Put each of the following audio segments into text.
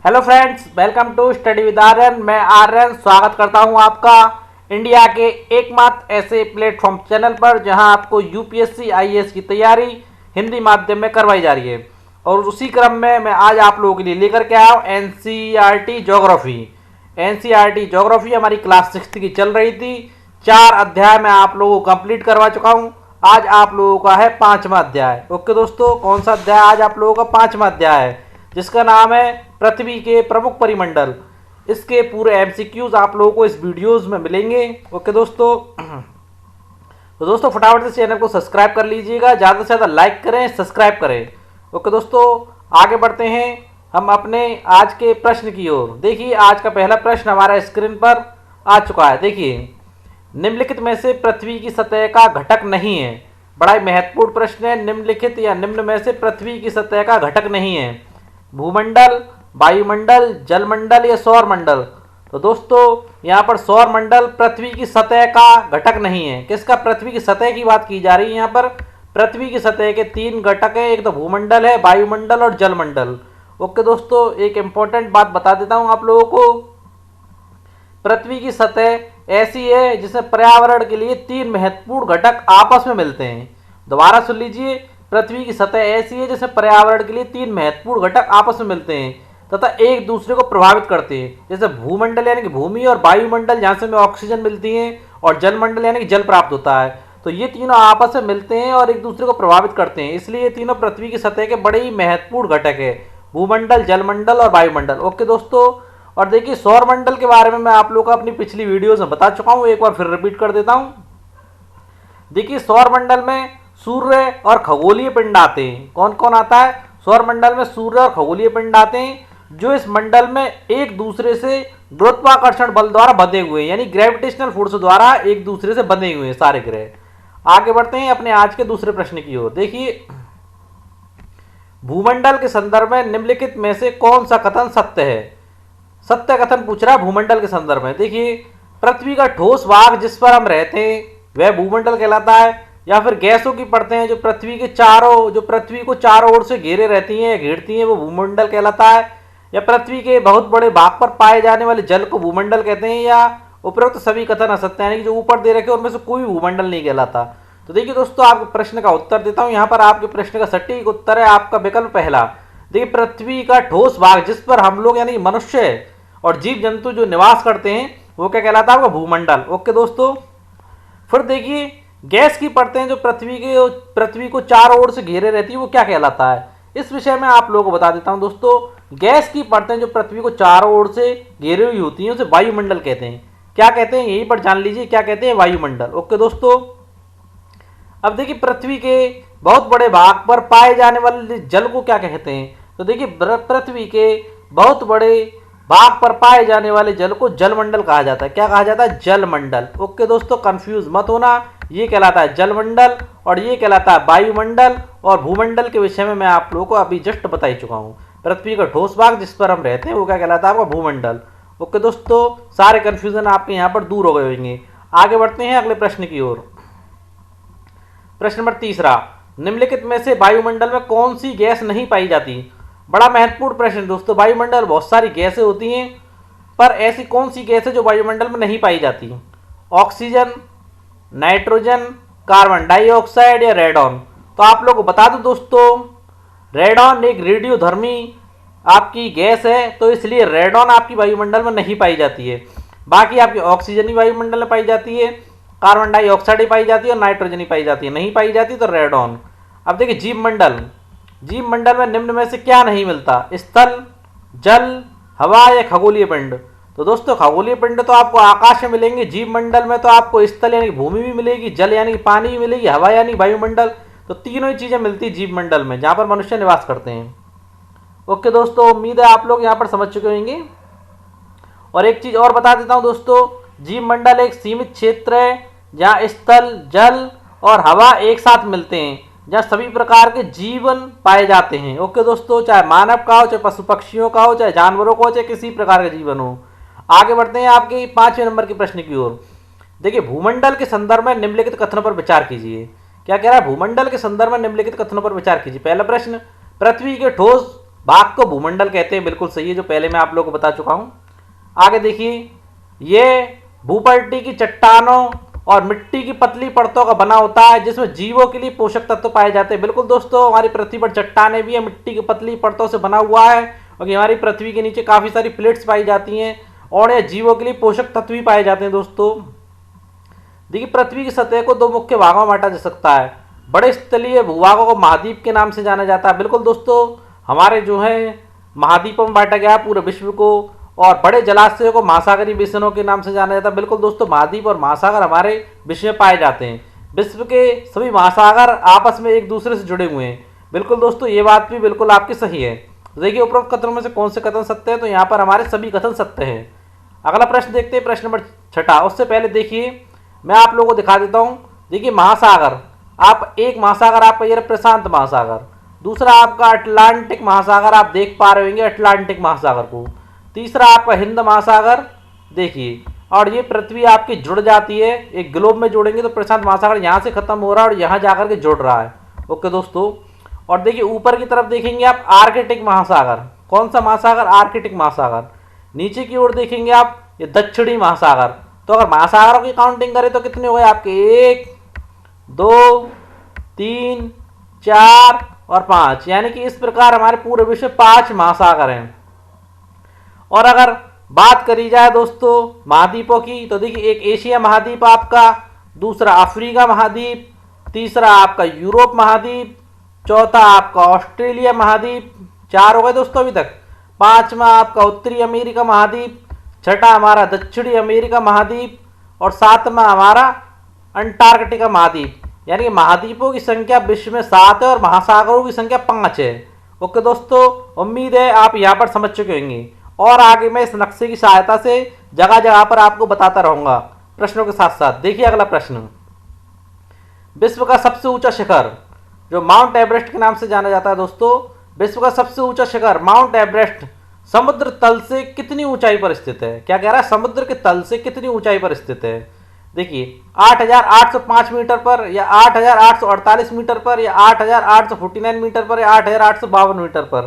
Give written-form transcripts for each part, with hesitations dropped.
Hello friends, welcome to study with Aryan. मैं आर्यन स्वागत करता हूं आपका इंडिया के एकमात्र ऐसे प्लेटफॉर्म चैनल पर जहां आपको यूपीएससी आईएएस की तैयारी हिंदी माध्यम में करवाई जा रही है। और उसी क्रम में मैं आज आप लोगों के लिए लेकर के आया हूं एनसीईआरटी ज्योग्राफी। एनसीईआरटी ज्योग्राफी हमारी क्लास 6 की चल रही थी। 4 अध्याय मैं आप लोगों को कंप्लीट करवा चुका हूं। आज आप लोगों का है 5वां अध्याय। ओके दोस्तों, कौन सा अध्याय आज आप लोगों का 5वां अध्याय है, जिसका नाम है पृथ्वी के प्रमुख परिमंडल। इसके पूरे एमसीक्यूज आप लोगों को इस वीडियोस में मिलेंगे। ओके दोस्तों, तो दोस्तों फटाफट से चैनल को सब्सक्राइब कर लीजिएगा, ज़्यादा से ज़्यादा लाइक करें, सब्सक्राइब करें। ओके दोस्तों, आगे बढ़ते हैं हम अपने आज के प्रश्न की ओर। देखिए, आज का पहला प्रश्न हमारा स्क्रीन पर आ चुका है। देखिए, निम्नलिखित में से पृथ्वी की सतह का घटक नहीं है। बड़ा ही महत्वपूर्ण प्रश्न है। निम्नलिखित या निम्न में से पृथ्वी की सतह का घटक नहीं है। भूमंडल, वायुमंडल, जलमंडल या सौरमंडल। तो दोस्तों यहाँ पर सौरमंडल पृथ्वी की सतह का घटक नहीं है। किसका? पृथ्वी की सतह की बात की जा रही है। यहाँ पर पृथ्वी की सतह के 3 घटक है। एक तो भूमंडल है, वायुमंडल और जलमंडल। ओके दोस्तों, एक इंपॉर्टेंट बात बता देता हूँ आप लोगों को। पृथ्वी की सतह ऐसी है जिसमें पर्यावरण के लिए 3 महत्वपूर्ण घटक आपस में मिलते हैं। दोबारा सुन लीजिए, पृथ्वी की सतह ऐसी है जिसमें पर्यावरण के लिए 3 महत्वपूर्ण घटक आपस में मिलते हैं तथा एक दूसरे को प्रभावित करते हैं। जैसे भूमंडल यानी कि भूमि, और वायुमंडल जहाँ से हमें ऑक्सीजन मिलती है, और जलमंडल यानी कि जल प्राप्त होता है। तो ये तीनों आपस में मिलते हैं और एक दूसरे को प्रभावित करते हैं, इसलिए ये तीनों पृथ्वी की सतह के बड़े ही महत्वपूर्ण घटक है। भूमंडल, जलमंडल और वायुमंडल। ओके दोस्तों, और देखिए सौरमंडल के बारे में मैं आप लोगों को अपनी पिछली वीडियोज में बता चुका हूँ, एक बार फिर रिपीट कर देता हूँ। देखिए, सौरमंडल में सूर्य और खगोलीय पिंड आते हैं। कौन कौन आता है? सौरमंडल में सूर्य और खगोलीय पिंड आते हैं जो इस मंडल में एक दूसरे से गुरुत्वाकर्षण बल द्वारा बंधे हुए हैं, यानी ग्रेविटेशनल फोर्स द्वारा एक दूसरे से बंधे हुए हैं सारे ग्रह। आगे बढ़ते हैं अपने आज के दूसरे प्रश्न की ओर। देखिए, भूमंडल के संदर्भ में निम्नलिखित में से कौन सा कथन सत्य है? सत्य कथन पूछ रहा है भूमंडल के संदर्भ में। देखिए, पृथ्वी का ठोस भाग जिस पर हम रहते हैं वह भूमंडल कहलाता है, या फिर गैसों की परतें हैं जो पृथ्वी को चारों ओर से घेरे रहती हैं, घेरती हैं, वो भूमंडल कहलाता है। या पृथ्वी के बहुत बड़े भाग पर पाए जाने वाले जल को भूमंडल कहते हैं। या उपरोक्त सभी कथन असत्य, यानी कि जो ऊपर दे रखे उनमें से कोई भूमंडल नहीं कहलाता। तो देखिए दोस्तों, आपके प्रश्न का उत्तर देता हूं। यहाँ पर आपके प्रश्न का सटीक उत्तर है आपका विकल्प पहला। देखिए, पृथ्वी का ठोस भाग जिस पर हम लोग यानी मनुष्य और जीव जंतु जो निवास करते हैं वो क्या कहलाता है? आपका भूमंडल। ओके दोस्तों, फिर देखिए, गैस की परतें जो पृथ्वी को चारों ओर से घेरे रहती है वो क्या कहलाता है? इस विषय में आप लोगों को बता देता हूं दोस्तों। गैस की परतें जो पृथ्वी को चारों ओर से घेरे हुई होती हैं उसे वायुमंडल कहते हैं। क्या कहते हैं? यहीं पर जान लीजिए क्या कहते हैं, वायुमंडल। ओके दोस्तों, अब देखिए, पृथ्वी के बहुत बड़े भाग पर पाए जाने वाले जल को क्या कहते हैं? तो देखिए, पृथ्वी के बहुत बड़े भाग पर पाए जाने वाले जल को जलमंडल कहा जाता है। क्या कहा जाता है? जलमंडल। ओके दोस्तों, कंफ्यूज मत होना, ये कहलाता है जलमंडल और ये कहलाता है वायुमंडल। और भूमंडल के विषय में मैं आप लोगों को अभी जस्ट बता ही चुका हूँ। पृथ्वी का ठोस भाग जिस पर हम रहते हैं वो क्या कहलाता है? आपका भूमंडल। ओके दोस्तों, सारे कंफ्यूजन आपके यहाँ पर दूर हो गए होंगे। आगे बढ़ते हैं अगले प्रश्न की ओर। प्रश्न नंबर तीसरा, निम्नलिखित में से वायुमंडल में कौन सी गैस नहीं पाई जाती? बड़ा महत्वपूर्ण प्रश्न दोस्तों। वायुमंडल बहुत सारी गैसें होती हैं, पर ऐसी कौन सी गैस है जो वायुमंडल में नहीं पाई जाती? ऑक्सीजन, नाइट्रोजन, कार्बन डाइऑक्साइड या रेडॉन। तो आप लोगों को बता दूं दोस्तों, रेडॉन एक रेडियोधर्मी आपकी गैस है, तो इसलिए रेडॉन आपकी वायुमंडल में नहीं पाई जाती है। बाकी आपकी ऑक्सीजन ही वायुमंडल में पाई जाती है, कार्बन डाइऑक्साइड ही पाई जाती है और नाइट्रोजन ही पाई जाती है। नहीं पाई जाती तो रेडॉन। अब देखिए, जीव मंडल में निम्न में से क्या नहीं मिलता? स्थल, जल, हवा या खगोलीय पिंड। तो दोस्तों, खगोलीय पिंड तो आपको आकाश में मिलेंगे। जीव मंडल में तो आपको स्थल यानी भूमि भी मिलेगी, जल यानी पानी भी मिलेगी, हवा यानी वायुमंडल। तो तीनों ही चीजें मिलती जीव मंडल में जहां पर मनुष्य निवास करते हैं। ओके दोस्तों, उम्मीद है आप लोग यहाँ पर समझ चुके होंगे। और एक चीज और बता देता हूँ दोस्तों, जीव मंडल एक सीमित क्षेत्र है जहाँ स्थल, जल और हवा एक साथ मिलते हैं, जहाँ सभी प्रकार के जीवन पाए जाते हैं। ओके दोस्तों, चाहे मानव का हो, चाहे पशु पक्षियों का हो, चाहे जानवरों का हो, चाहे किसी प्रकार का जीवन हो। आगे बढ़ते हैं आपके 5वें नंबर के प्रश्न की ओर। देखिए, भूमंडल के संदर्भ में निम्नलिखित कथनों पर विचार कीजिए। क्या कह रहा है? भूमंडल के संदर्भ में निम्नलिखित कथनों पर विचार कीजिए। पहला प्रश्न, पृथ्वी के ठोस भाग को भूमंडल कहते हैं, बिल्कुल सही है, जो पहले मैं आप लोगों को बता चुका हूं। आगे देखिए, ये भूपट्टी की चट्टानों और मिट्टी की पतली परतों का बना होता है, जिसमें जीवों के लिए पोषक तत्व पाए जाते हैं। बिल्कुल दोस्तों, हमारी पृथ्वी पर चट्टानें भी है, मिट्टी की पतली परतों से बना हुआ है, और हमारी पृथ्वी के नीचे काफ़ी सारी प्लेट्स पाई जाती हैं, और ये जीवों के लिए पोषक तत्व भी पाए जाते हैं। दोस्तों देखिए, पृथ्वी की सतह को दो मुख्य भागों में बांटा जा सकता है। बड़े स्थलीय भूभागों को महाद्वीप के नाम से जाना जाता है। बिल्कुल दोस्तों, हमारे जो है महाद्वीपों में बांटा गया पूरे विश्व को, और बड़े जलाशयों को महासागरीय बेसिनों के नाम से जाना जाता है। बिल्कुल दोस्तों, महाद्वीप और महासागर हमारे विश्व में पाए जाते हैं। विश्व के सभी महासागर आपस में एक दूसरे से जुड़े हुए हैं। बिल्कुल दोस्तों, ये बात भी बिल्कुल आपकी सही है। देखिए, उपरोक्त कथनों में से कौन से कथन सत्य है, तो यहाँ पर हमारे सभी कथन सत्य हैं। अगला प्रश्न देखते हैं, प्रश्न नंबर 6। उससे पहले देखिए, मैं आप लोगों को दिखा देता हूँ। देखिए, महासागर, आप एक महासागर आपका ये प्रशांत महासागर, दूसरा आपका अटलांटिक महासागर, आप देख पा रहे होंगे अटलांटिक महासागर को, तीसरा आपका हिंद महासागर देखिए, और ये पृथ्वी आपकी जुड़ जाती है, एक ग्लोब में जोड़ेंगे तो प्रशांत महासागर यहाँ से खत्म हो रहा है और यहाँ जाकर के जुड़ रहा है। ओके दोस्तों, और देखिए ऊपर की तरफ देखेंगे आप आर्कटिक महासागर, कौन सा महासागर, आर्कटिक महासागर। नीचे की ओर देखेंगे आप ये दक्षिणी महासागर। तो अगर महासागरों की काउंटिंग करें तो कितने हुए आपके, 1 2 3 4 और 5, यानी कि इस प्रकार हमारे पूरे विश्व 5 महासागर हैं। और अगर बात करी जाए दोस्तों महाद्वीपों की, तो देखिए एक एशिया महाद्वीप आपका, दूसरा अफ्रीका महाद्वीप, तीसरा आपका यूरोप महाद्वीप, चौथा आपका ऑस्ट्रेलिया महाद्वीप, 4 हो गए दोस्तों अभी तक, पांचवा आपका उत्तरी अमेरिका महाद्वीप, छठा हमारा दक्षिणी अमेरिका महाद्वीप, और सातवां हमारा अंटार्कटिका महाद्वीप। यानी कि महाद्वीपों की संख्या विश्व में 7 है और महासागरों की संख्या 5 है। ओके दोस्तों, उम्मीद है आप यहाँ पर समझ चुके होंगे, और आगे मैं इस नक्शे की सहायता से जगह जगह पर आपको बताता रहूंगा प्रश्नों के साथ साथ। देखिए अगला प्रश्न, विश्व का सबसे ऊंचा शिखर जो माउंट एवरेस्ट के नाम से जाना जाता है दोस्तों, विश्व का सबसे ऊंचा शिखर माउंट एवरेस्ट समुद्र तल से कितनी ऊंचाई पर स्थित है। क्या कह रहा है, समुद्र के तल से कितनी ऊंचाई पर स्थित है। देखिए 8,805 मीटर पर, या 8,848 मीटर पर, या 8,849 मीटर पर, या 8,852 मीटर पर।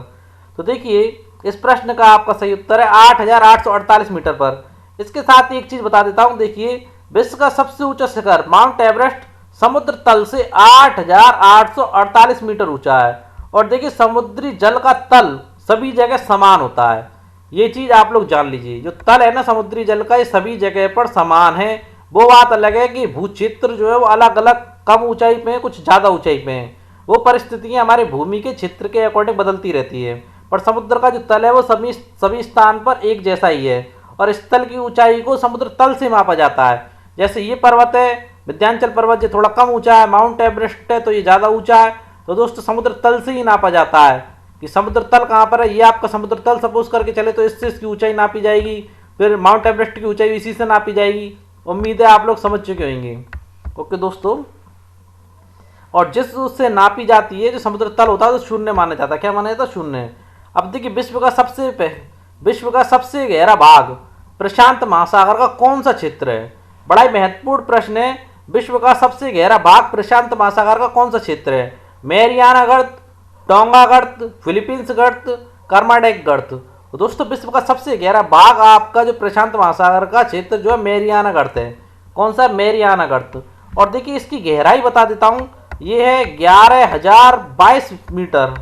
तो देखिए इस प्रश्न का आपका सही उत्तर है 8,848 मीटर पर। इसके साथ ही एक चीज बता देता हूं, देखिए विश्व का सबसे ऊंचा शिखर माउंट एवरेस्ट समुद्र तल से 8,848 मीटर ऊंचा है। और देखिए समुद्री जल का तल सभी जगह समान होता है, ये चीज आप लोग जान लीजिए। जो तल है ना समुद्री जल का, ये सभी जगह पर समान है। वो बात अलग है कि भू क्षेत्र जो है वो अलग अलग कम ऊंचाई पे है, कुछ ज्यादा ऊंचाई पे है। वो परिस्थितियां हमारे भूमि के क्षेत्र के अकॉर्डिंग बदलती रहती है, पर समुद्र का जो तल है वो सभी स्थान पर एक जैसा ही है। और इस तल की ऊंचाई को समुद्र तल से मापा जाता है। जैसे ये पर्वत है विंध्याचल पर्वत, जो थोड़ा कम ऊंचा है, माउंट एवरेस्ट है तो ये ज्यादा ऊंचा है। तो दोस्तों समुद्र तल से ही नापा जाता है कि समुद्र तल कहाँ पर है। ये आपका समुद्र तल सपोज करके चले तो इससे इसकी ऊंचाई नापी जाएगी, फिर माउंट एवरेस्ट की ऊंचाई इसी से नापी जाएगी। उम्मीद है आप लोग समझ चुके होंगे। ओके दोस्तों, और जिस उससे नापी जाती है जो समुद्र तल होता है तो शून्य माना जाता है। क्या माना जाता है, शून्य। अब देखिए विश्व का सबसे गहरा भाग प्रशांत महासागर का कौन सा क्षेत्र है। बड़ा ही महत्वपूर्ण प्रश्न है, विश्व का सबसे गहरा भाग प्रशांत महासागर का कौन सा क्षेत्र है। मैरियाना गर्त, टोंगा गर्त, फिलीपींस गर्त, कर्माडेक गर्त। तो दोस्तों विश्व का सबसे गहरा भाग आपका जो प्रशांत महासागर का क्षेत्र जो है मैरियाना गर्त है। कौन सा, मैरियाना गर्त। और देखिए इसकी गहराई बता देता हूं, ये है 11,022 मीटर।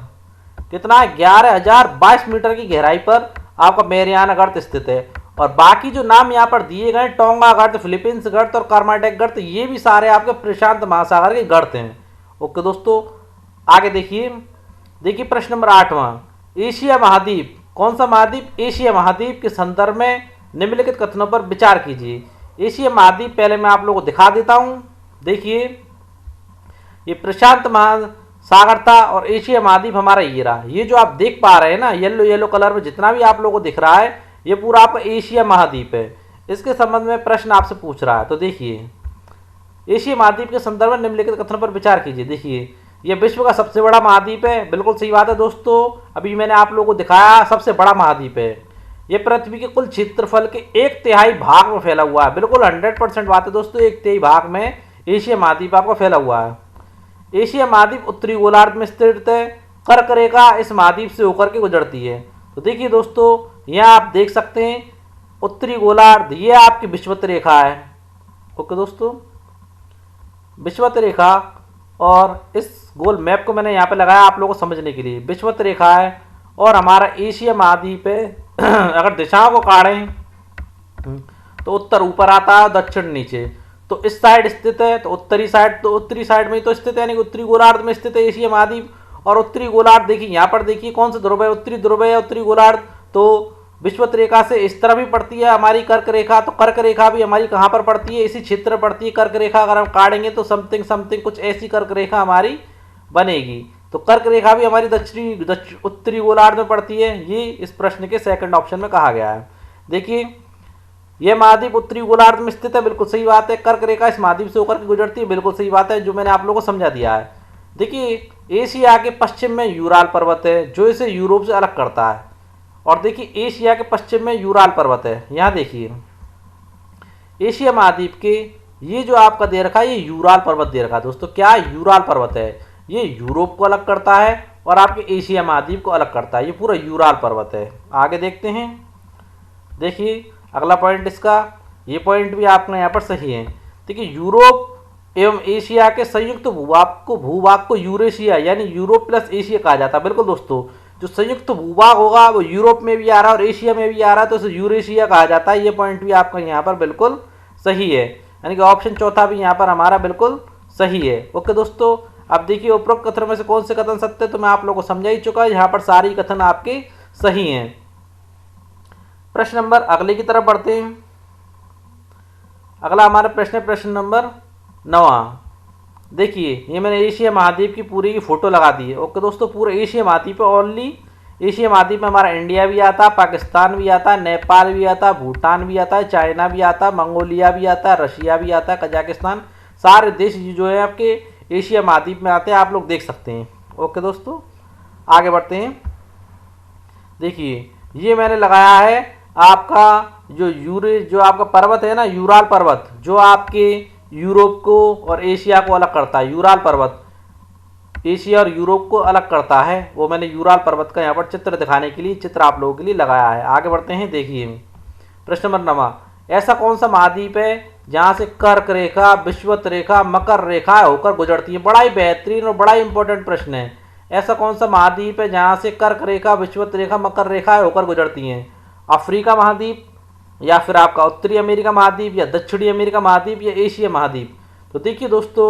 कितना है, 11,022 मीटर की गहराई पर आपका मैरियाना गर्त स्थित है। और बाकी जो नाम यहाँ पर दिए गए टोंगा गर्त, फिलीपींस गर्त और कर्माडेक गर्त, ये भी सारे आपके प्रशांत महासागर के गर्त हैं। ओके दोस्तों, आगे देखिए प्रश्न नंबर 8वां, एशिया महाद्वीप कौन सा महाद्वीप। एशिया महाद्वीप के संदर्भ में निम्नलिखित कथनों पर विचार कीजिए। एशिया महाद्वीप पहले मैं आप लोगों को दिखा देता हूं। देखिए ये प्रशांत महासागर था और एशिया महाद्वीप हमारा ये रहा। ये जो आप देख पा रहे हैं ना येलो येलो कलर में जितना भी आप लोगों को दिख रहा है, ये पूरा आपका एशिया महाद्वीप है। इसके संबंध में प्रश्न आपसे पूछ रहा है। तो देखिए एशिया महाद्वीप के संदर्भ में निम्नलिखित कथनों पर विचार कीजिए। देखिए ये विश्व का सबसे बड़ा महाद्वीप है, बिल्कुल सही बात है दोस्तों। अभी मैंने आप लोगों को दिखाया सबसे बड़ा महाद्वीप है। ये पृथ्वी के कुल क्षेत्रफल के 1/3 भाग में फैला हुआ है। बिल्कुल 100% बात है दोस्तों, 1/3 भाग में एशिया महाद्वीप आपका फैला हुआ है। एशिया महाद्वीप उत्तरी गोलार्ध में स्थित है। कर्क रेखा इस महाद्वीप से होकर के गुजरती है। तो देखिए दोस्तों, यहाँ आप देख सकते हैं उत्तरी गोलार्ध, ये आपकी विषुवत रेखा है। ओके दोस्तों, विषुवत रेखा, और इस गोल मैप को मैंने यहाँ पे लगाया आप लोगों को समझने के लिए। विषुवत रेखा है और हमारा एशिया महाद्वीप है। अगर दिशाओं को काटें तो उत्तर ऊपर आता है, दक्षिण नीचे। तो इस साइड स्थित है, तो उत्तरी साइड, तो उत्तरी साइड में तो स्थित है, यानी कि उत्तरी गोलार्ध में स्थित है एशिया महाद्वीप। और उत्तरी गोलार्ध देखिए यहाँ पर, देखिए कौन सा ध्रुव है, उत्तरी ध्रुव है, उत्तरी गोलार्ध। तो विषुवत रेखा से इस तरह भी पड़ती है हमारी कर्क रेखा। तो कर्क रेखा भी हमारी कहाँ पर पड़ती है, इसी क्षेत्र में पड़ती है कर्क रेखा। अगर हम काटेंगे तो समथिंग समथिंग कुछ ऐसी कर्क रेखा हमारी बनेगी। तो कर्क रेखा भी हमारी उत्तरी गोलार्ध में पड़ती है। ये इस प्रश्न के सेकंड ऑप्शन में कहा गया है। देखिए, यह महाद्वीप उत्तरी गोलार्ध में स्थित है, बिल्कुल सही बात है। कर्क रेखा इस महाद्वीप से होकर के गुजरती है, बिल्कुल सही बात है, जो मैंने आप लोगों को समझा दिया है। देखिए, एशिया के पश्चिम में यूराल पर्वत है, जो इसे यूरोप से अलग करता है। और देखिए, एशिया के पश्चिम में यूराल पर्वत है। यहाँ देखिए, एशिया महाद्वीप के ये जो आपका दे रखा है, ये यूराल पर्वत दे रखा है दोस्तों। क्या यूराल पर्वत है, ये यूरोप को अलग करता है और आपके एशिया महाद्वीप को अलग करता है। ये पूरा यूराल पर्वत है। आगे देखते हैं। देखिए अगला पॉइंट इसका, ये पॉइंट भी आपने यहाँ पर सही है। देखिए, यूरोप एवं एशिया के संयुक्त भूभाग को यूरेशिया यानी यूरोप प्लस एशिया कहा जाता है। बिल्कुल दोस्तों, जो संयुक्त भूभाग होगा वो यूरोप में भी आ रहा है और एशिया में भी आ रहा है, तो इसे यूरेशिया कहा जाता है। ये पॉइंट भी आपका यहाँ पर बिल्कुल सही है, यानी कि ऑप्शन चौथा भी यहाँ पर हमारा बिल्कुल सही है। ओके दोस्तों, अब देखिए उपरोक्त कथन में से कौन से कथन सत्य है, तो मैं आप लोगों को समझा ही चुका है। यहाँ पर सारी कथन आपके सही हैं। प्रश्न नंबर अगले की तरफ बढ़ते हैं। अगला हमारा प्रश्न है प्रश्न नंबर 9। देखिए, ये मैंने एशिया महाद्वीप की पूरी की फोटो लगा दी है। ओके दोस्तों, पूरे एशिया महाद्वीप है। ओनली एशिया महाद्वीप में हमारा इंडिया भी आता है, पाकिस्तान भी आता है, नेपाल भी आता है, भूटान भी आता है, चाइना भी आता है, मंगोलिया भी आता है, रशिया भी आता है, कजाकिस्तान, सारे देश जो है आपके एशिया महाद्वीप में आते हैं। आप लोग देख सकते हैं। ओके दोस्तों, आगे बढ़ते हैं। देखिए, ये मैंने लगाया है आपका जो आपका पर्वत है ना, यूराल पर्वत, जो आपके यूरोप को और एशिया को अलग करता है। यूराल पर्वत एशिया और यूरोप को अलग करता है, वो मैंने यूराल पर्वत का यहाँ पर चित्र दिखाने के लिए चित्र आप लोगों के लिए लगाया है। आगे बढ़ते हैं। देखिए प्रश्न नंबर 9, ऐसा कौन सा महाद्वीप है जहाँ से कर्क रेखा, विषुवत रेखा, मकर रेखा होकर गुजरती है। बड़ा ही बेहतरीन और बड़ा ही इंपॉर्टेंट प्रश्न है। ऐसा कौन सा महाद्वीप है जहाँ से कर्क रेखा, विषुवत रेखा, मकर रेखा होकर गुजरती हैं। अफ्रीका महाद्वीप, या फिर आपका उत्तरी अमेरिका महाद्वीप, या दक्षिणी अमेरिका महाद्वीप, या एशिया महाद्वीप। तो देखिए दोस्तों,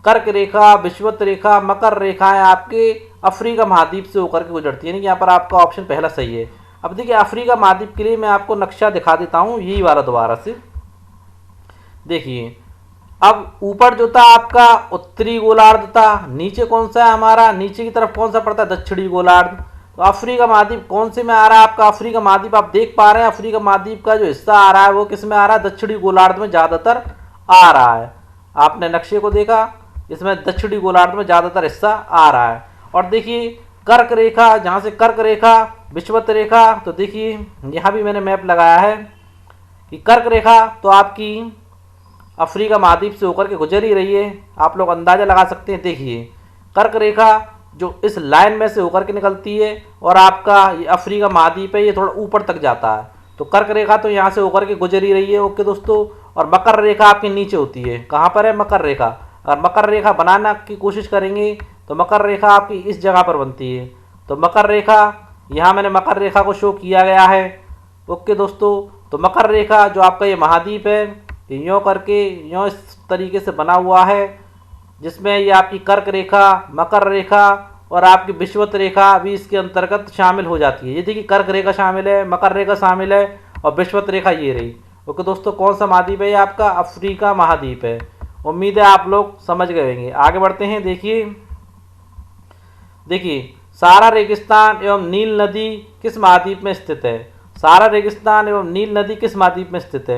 कर्क रेखा, विषुवत रेखा, मकर रेखाएं आपके अफ्रीका महाद्वीप से होकर के गुजरती है, यानी कि यहाँ पर आपका ऑप्शन पहला सही है। अब देखिए, अफ्रीका महाद्वीप के लिए मैं आपको नक्शा दिखा देता हूँ, यही वाला दोबारा से। देखिए, अब ऊपर जो था आपका उत्तरी गोलार्ध था, नीचे कौन सा है हमारा, नीचे की तरफ कौन सा पड़ता है, दक्षिणी गोलार्ध। तो अफ्रीका महाद्वीप कौन से में आ रहा है आपका, अफ्रीका महाद्वीप आप देख पा रहे हैं, अफ्रीका महाद्वीप का जो हिस्सा आ रहा है वो किस में आ रहा है, दक्षिणी गोलार्ध में ज़्यादातर आ रहा है। आपने नक्शे को देखा, इसमें दक्षिणी गोलार्ध में ज़्यादातर हिस्सा आ रहा है। और देखिए कर्क रेखा, जहाँ से कर्क रेखा, विषुवत रेखा, तो देखिए यहाँ भी मैंने मैप लगाया है कि कर्क रेखा तो आपकी अफ्रीका महाद्वीप से होकर के गुजर ही रही है। आप लोग अंदाज़ा लगा सकते हैं। देखिए, कर्क रेखा जो इस लाइन में से होकर के निकलती है और आपका ये अफ्रीका महाद्वीप है, ये थोड़ा ऊपर तक जाता है। तो कर्क रेखा तो यहाँ से होकर के गुजर ही रही है। ओके दोस्तों, और मकर रेखा आपके नीचे होती है। कहाँ पर है मकर रेखा, अगर मकर रेखा बनाना की कोशिश करेंगे तो मकर रेखा आपकी इस जगह पर बनती है। तो मकर रेखा, यहाँ मैंने मकर रेखा को शो किया गया है। ओके दोस्तों, तो मकर रेखा जो आपका ये महाद्वीप है, यूँ करके यूँ इस तरीके से बना हुआ है, जिसमें ये आपकी कर्क रेखा, मकर रेखा और आपकी विषुवत रेखा भी इसके अंतर्गत शामिल हो जाती है। ये देखिए कर्क रेखा शामिल है, मकर रेखा शामिल है और विषुवत रेखा ये रही। ओके दोस्तों, कौन सा महाद्वीप है, ये आपका अफ्रीका महाद्वीप है। उम्मीद है आप लोग समझ गए होंगे। आगे बढ़ते हैं। देखिए सारा रेगिस्तान एवं नील नदी किस महाद्वीप में स्थित है। सारा रेगिस्तान एवं नील नदी किस महाद्वीप में स्थित है।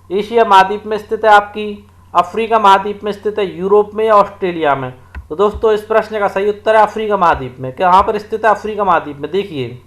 एशिया महाद्वीप में स्थित है, आपकी अफ्रीका महाद्वीप में स्थित है, यूरोप में या ऑस्ट्रेलिया में। तो दोस्तों इस प्रश्न का सही उत्तर है अफ्रीका महाद्वीप में। कहाँ पर स्थित है, अफ्रीका महाद्वीप में। देखिए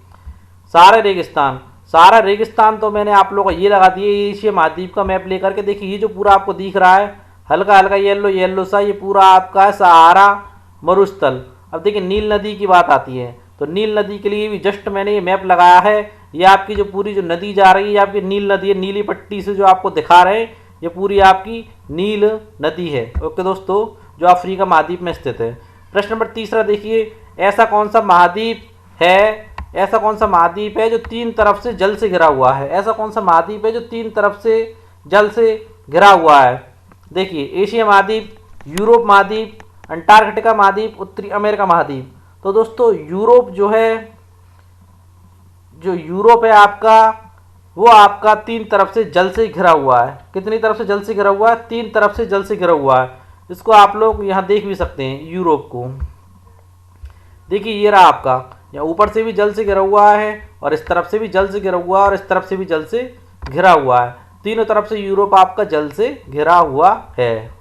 सारा रेगिस्तान तो मैंने आप लोगों को ये लगा दिए एशिया महाद्वीप का मैप लेकर के। देखिए ये जो पूरा आपको दिख रहा है हल्का हल्का येलो सा, ये पूरा आपका है सहारा मरुस्थल। अब देखिए नील नदी की बात आती है, तो नील नदी के लिए भी जस्ट मैंने ये मैप लगाया है। ये आपकी जो पूरी जो नदी जा रही है, आपकी नील नदी है, नीली पट्टी से जो आपको दिखा रहे हैं, ये पूरी आपकी नील नदी है। ओके दोस्तों, जो अफ्रीका महाद्वीप में स्थित है। प्रश्न नंबर तीसरा देखिए, ऐसा कौन सा महाद्वीप है, ऐसा कौन सा महाद्वीप है जो 3 तरफ से जल से घिरा हुआ है? ऐसा कौन सा महाद्वीप है जो 3 तरफ से जल से घिरा हुआ है? देखिए, एशिया महाद्वीप, यूरोप महाद्वीप, अंटार्कटिका महाद्वीप, उत्तरी अमेरिका महाद्वीप। तो दोस्तों यूरोप जो है, जो यूरोप है आपका, वो आपका 3 तरफ से जल से घिरा हुआ है। कितनी तरफ से जल से घिरा हुआ है? 3 तरफ से जल से घिरा हुआ है। इसको आप लोग यहाँ देख भी सकते हैं, यूरोप को देखिए, ये रहा आपका, यहाँ ऊपर से भी जल से घिरा हुआ है और इस तरफ से भी जल से घिरा हुआ है और इस तरफ से भी जल से घिरा हुआ है। तीनों तरफ से यूरोप आपका जल से घिरा हुआ है।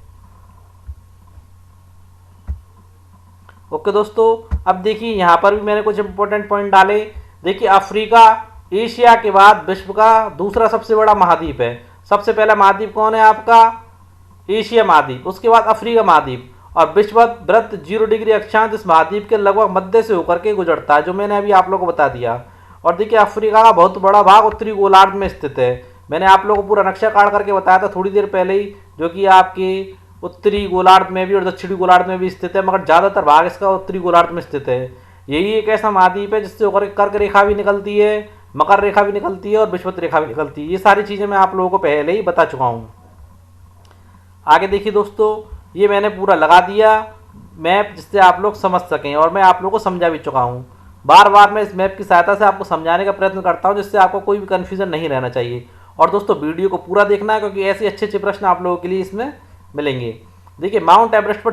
ओके दोस्तों, अब देखिए यहाँ पर भी मैंने कुछ इंपॉर्टेंट पॉइंट डाले। देखिए, अफ्रीका एशिया के बाद विश्व का दूसरा सबसे बड़ा महाद्वीप है। सबसे पहला महाद्वीप कौन है आपका? एशिया महाद्वीप, उसके बाद अफ्रीका महाद्वीप, और विश्ववत वृत्त 0 डिग्री अक्षांश इस महाद्वीप के लगभग मध्य से होकर के गुजरता है, जो मैंने अभी आप लोगों को बता दिया। और देखिए, अफ्रीका का बहुत बड़ा भाग उत्तरी गोलार्ध में स्थित है। मैंने आप लोगों को पूरा नक्शा काट करके बताया था थोड़ी देर पहले ही, जो कि आपके उत्तरी गोलार्ध में भी और दक्षिणी गोलार्ध में भी स्थित है, मगर ज़्यादातर भाग इसका उत्तरी गोलार्ध में स्थित है। यही एक ऐसा महाद्वीप है जिससे होकर कर्क रेखा भी निकलती है, मकर रेखा भी निकलती है और विषुवत रेखा भी निकलती है। ये सारी चीज़ें मैं आप लोगों को पहले ही बता चुका हूँ। आगे देखिए दोस्तों, ये मैंने पूरा लगा दिया मैप, जिससे आप लोग समझ सकें, और मैं आप लोगों को समझा भी चुका हूँ। बार बार मैं इस मैप की सहायता से आपको समझाने का प्रयत्न करता हूँ, जिससे आपको कोई भी कन्फ्यूजन नहीं रहना चाहिए। और दोस्तों, वीडियो को पूरा देखना है, क्योंकि ऐसे अच्छे अच्छे प्रश्न आप लोगों के लिए इसमें मिलेंगे। देखिए, माउंट एवरेस्ट पर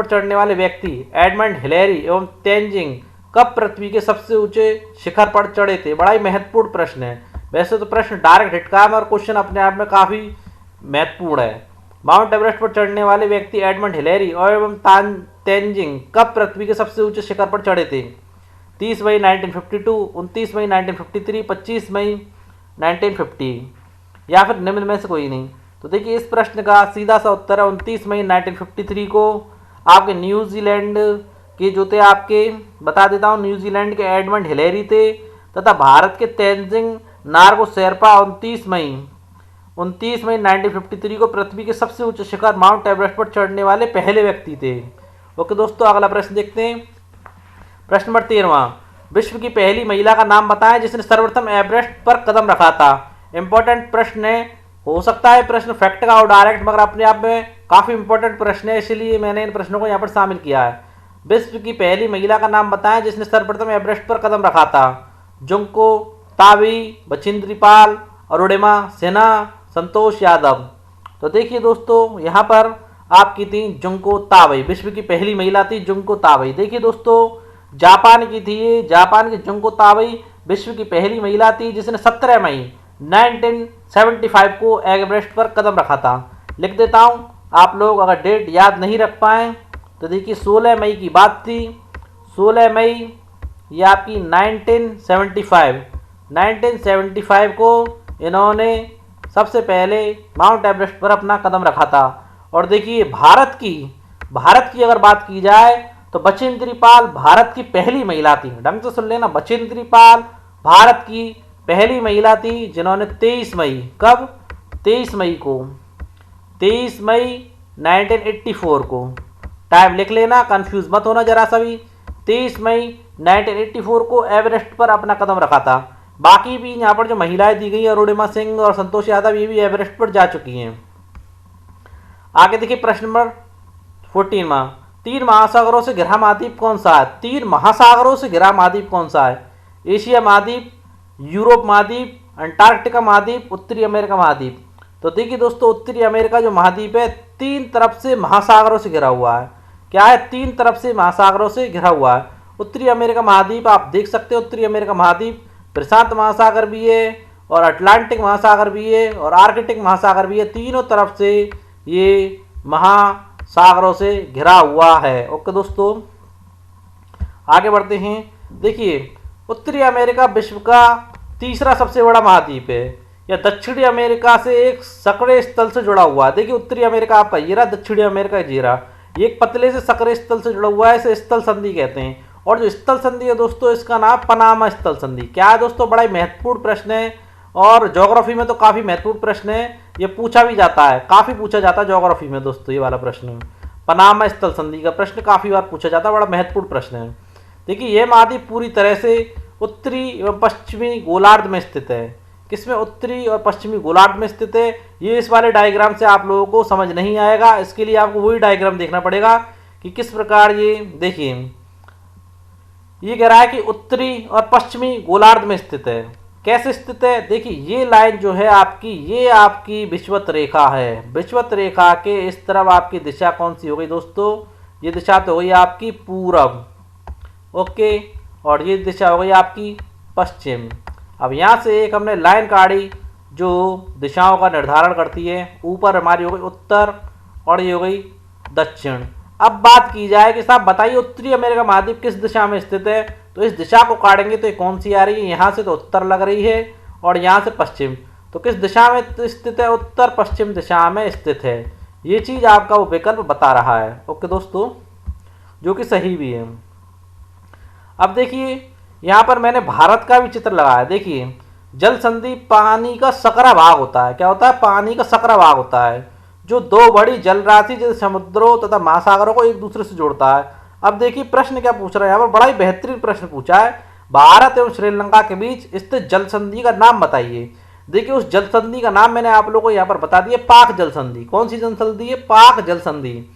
चढ़ने वाले व्यक्ति एडमंड हिलेरी एवं तेंजिंग कब पृथ्वी के सबसे ऊंचे शिखर पर चढ़े थे? बड़ा ही महत्वपूर्ण प्रश्न है। वैसे तो प्रश्न डायरेक्ट हिट का है, और क्वेश्चन अपने आप में काफ़ी महत्वपूर्ण है। माउंट एवरेस्ट पर चढ़ने वाले व्यक्ति एडमंड हिलेरी और एवं तेंजिंग कब पृथ्वी के सबसे ऊंचे शिखर पर चढ़े थे? 30 मई 1952, 29 मई 1953, 25 मई 1950, या फिर निम्न में से कोई नहीं। तो देखिए, इस प्रश्न का सीधा सा उत्तर है 29 मई 1953 को। आपके न्यूजीलैंड के जो थे, आपके बता देता हूँ, न्यूजीलैंड के एडमंड हिलेरी थे, तथा भारत के तेंजिंग नार्गो शेरपा 29 मई 1953 को पृथ्वी के सबसे ऊंचे शिखर माउंट एवरेस्ट पर चढ़ने वाले पहले व्यक्ति थे। ओके दोस्तों, अगला प्रश्न देखते हैं। प्रश्न नंबर 13वां, विश्व की पहली महिला का नाम बताएं जिसने सर्वप्रथम एवरेस्ट पर कदम रखा था। इंपॉर्टेंट प्रश्न है, हो सकता है प्रश्न फैक्ट का और डायरेक्ट, मगर अपने आप में काफ़ी इंपॉर्टेंट प्रश्न है, इसलिए मैंने इन प्रश्नों को यहाँ पर शामिल किया है। विश्व की पहली महिला का नाम बताएं जिसने सर्वप्रथम एवरेस्ट पर कदम रखा था। जुंको ताबी, बछेंद्री पाल, अरुणिमा सिन्हा, संतोष यादव। तो देखिए दोस्तों, यहाँ पर आपकी थी जुंको ताबई, विश्व की पहली महिला थी जुंको ताबई। देखिए दोस्तों, जापान की थी ये, जापान की जुंको ताबई विश्व की पहली महिला थी जिसने 17 मई 1975 को एवरेस्ट पर कदम रखा था। लिख देता हूँ, आप लोग अगर डेट याद नहीं रख पाए तो देखिए 16 मई की बात थी। 16 मई ये आपकी 1975 को इन्होंने सबसे पहले माउंट एवरेस्ट पर अपना कदम रखा था। और देखिए, भारत की अगर बात की जाए तो बछेंद्री पाल भारत की पहली महिला थी। ढंग से सुन लेना, बछेंद्री पाल भारत की पहली महिला थी जिन्होंने 23 मई, कब? 23 मई को, 23 मई 1984 को, टाइम लिख लेना, कंफ्यूज मत होना जरा सा भी। 23 मई 1984 को एवरेस्ट पर अपना कदम रखा था। बाकी भी यहाँ पर जो महिलाएं दी गई, अरुणिमा सिंह और संतोष यादव, ये भी एवरेस्ट पर जा चुकी हैं। आगे देखिए प्रश्न नंबर 14वां, 3 महासागरों से घिरा महाद्वीप कौन सा है? 3 महासागरों से घिरा महाद्वीप कौन सा है? एशिया महाद्वीप, यूरोप महाद्वीप, अंटार्कटिका महाद्वीप, उत्तरी अमेरिका महाद्वीप। तो देखिए दोस्तों, उत्तरी अमेरिका जो महाद्वीप है 3 तरफ से महासागरों से घिरा हुआ है। क्या है? 3 तरफ से महासागरों से घिरा हुआ है। उत्तरी अमेरिका महाद्वीप आप देख सकते हो, उत्तरी अमेरिका महाद्वीप प्रशांत महासागर भी है और अटलांटिक महासागर भी है और आर्कटिक महासागर भी है। तीनों तरफ से ये महासागरों से घिरा हुआ है। ओके दोस्तों, आगे बढ़ते हैं। देखिए, उत्तरी अमेरिका विश्व का तीसरा सबसे बड़ा महाद्वीप है। यह दक्षिणी अमेरिका से एक सकड़े स्थल से जुड़ा हुआ है। देखिए, उत्तरी अमेरिका आपका ये रहा, दक्षिणी अमेरिका ये रहा। ये एक पतले से सकरे स्थल से जुड़ा हुआ है, इसे स्थल संधि कहते हैं। और जो स्थल संधि है दोस्तों, इसका नाम पनामा स्थल संधि। क्या है दोस्तों, बड़ा ही महत्वपूर्ण प्रश्न है और ज्योग्राफी में तो काफ़ी महत्वपूर्ण प्रश्न है, ये पूछा भी जाता है, काफ़ी पूछा जाता है ज्योग्राफी में दोस्तों। ये वाला प्रश्न पनामा स्थल संधि का प्रश्न काफ़ी बार पूछा जाता है, बड़ा महत्वपूर्ण प्रश्न है। देखिए यह महाद्वीप पूरी तरह से उत्तरी एवं पश्चिमी गोलार्ध में स्थित है। किसमें? उत्तरी और पश्चिमी गोलार्ध में स्थित है। ये इस वाले डायग्राम से आप लोगों को समझ नहीं आएगा, इसके लिए आपको वही डायग्राम देखना पड़ेगा कि किस प्रकार ये, देखिए ये कह रहा है कि उत्तरी और पश्चिमी गोलार्ध में स्थित है। कैसे स्थित है? देखिए ये लाइन जो है आपकी, ये आपकी विषुवत रेखा है। विषुवत रेखा के इस तरफ आपकी दिशा कौन सी हो गई दोस्तों? ये दिशा तो हो गई आपकी पूरब, ओके, और ये दिशा हो गई आपकी पश्चिम। अब यहाँ से एक हमने लाइन काटी जो दिशाओं का निर्धारण करती है। ऊपर हमारी हो गई उत्तर और ये हो गई दक्षिण। अब बात की जाए कि साहब बताइए उत्तरी अमेरिका महाद्वीप किस दिशा में स्थित है, तो इस दिशा को काटेंगे तो ये कौन सी आ रही है? यहाँ से तो उत्तर लग रही है और यहाँ से पश्चिम, तो किस दिशा में स्थित है? उत्तर पश्चिम दिशा में स्थित है। ये चीज़ आपका वो विकल्प बता रहा है, ओके दोस्तों, जो कि सही भी है। अब देखिए यहाँ पर मैंने भारत का भी चित्र लगाया। देखिए जल संधि पानी का सकरा भाग होता है। क्या होता है? पानी का सकरा भाग होता है, जो दो बड़ी जल राशि जैसे समुद्रों तथा महासागरों को एक दूसरे से जोड़ता है। अब देखिए प्रश्न क्या पूछ रहा है यहाँ पर, बड़ा ही बेहतरीन प्रश्न पूछा है। भारत एवं श्रीलंका के बीच स्थित जल संधि का नाम बताइए। देखिए उस जल संधि का नाम मैंने आप लोगों को यहाँ पर बता दिया, पाक जल संधि। कौन सी जल संधि है? पाक जल संधि।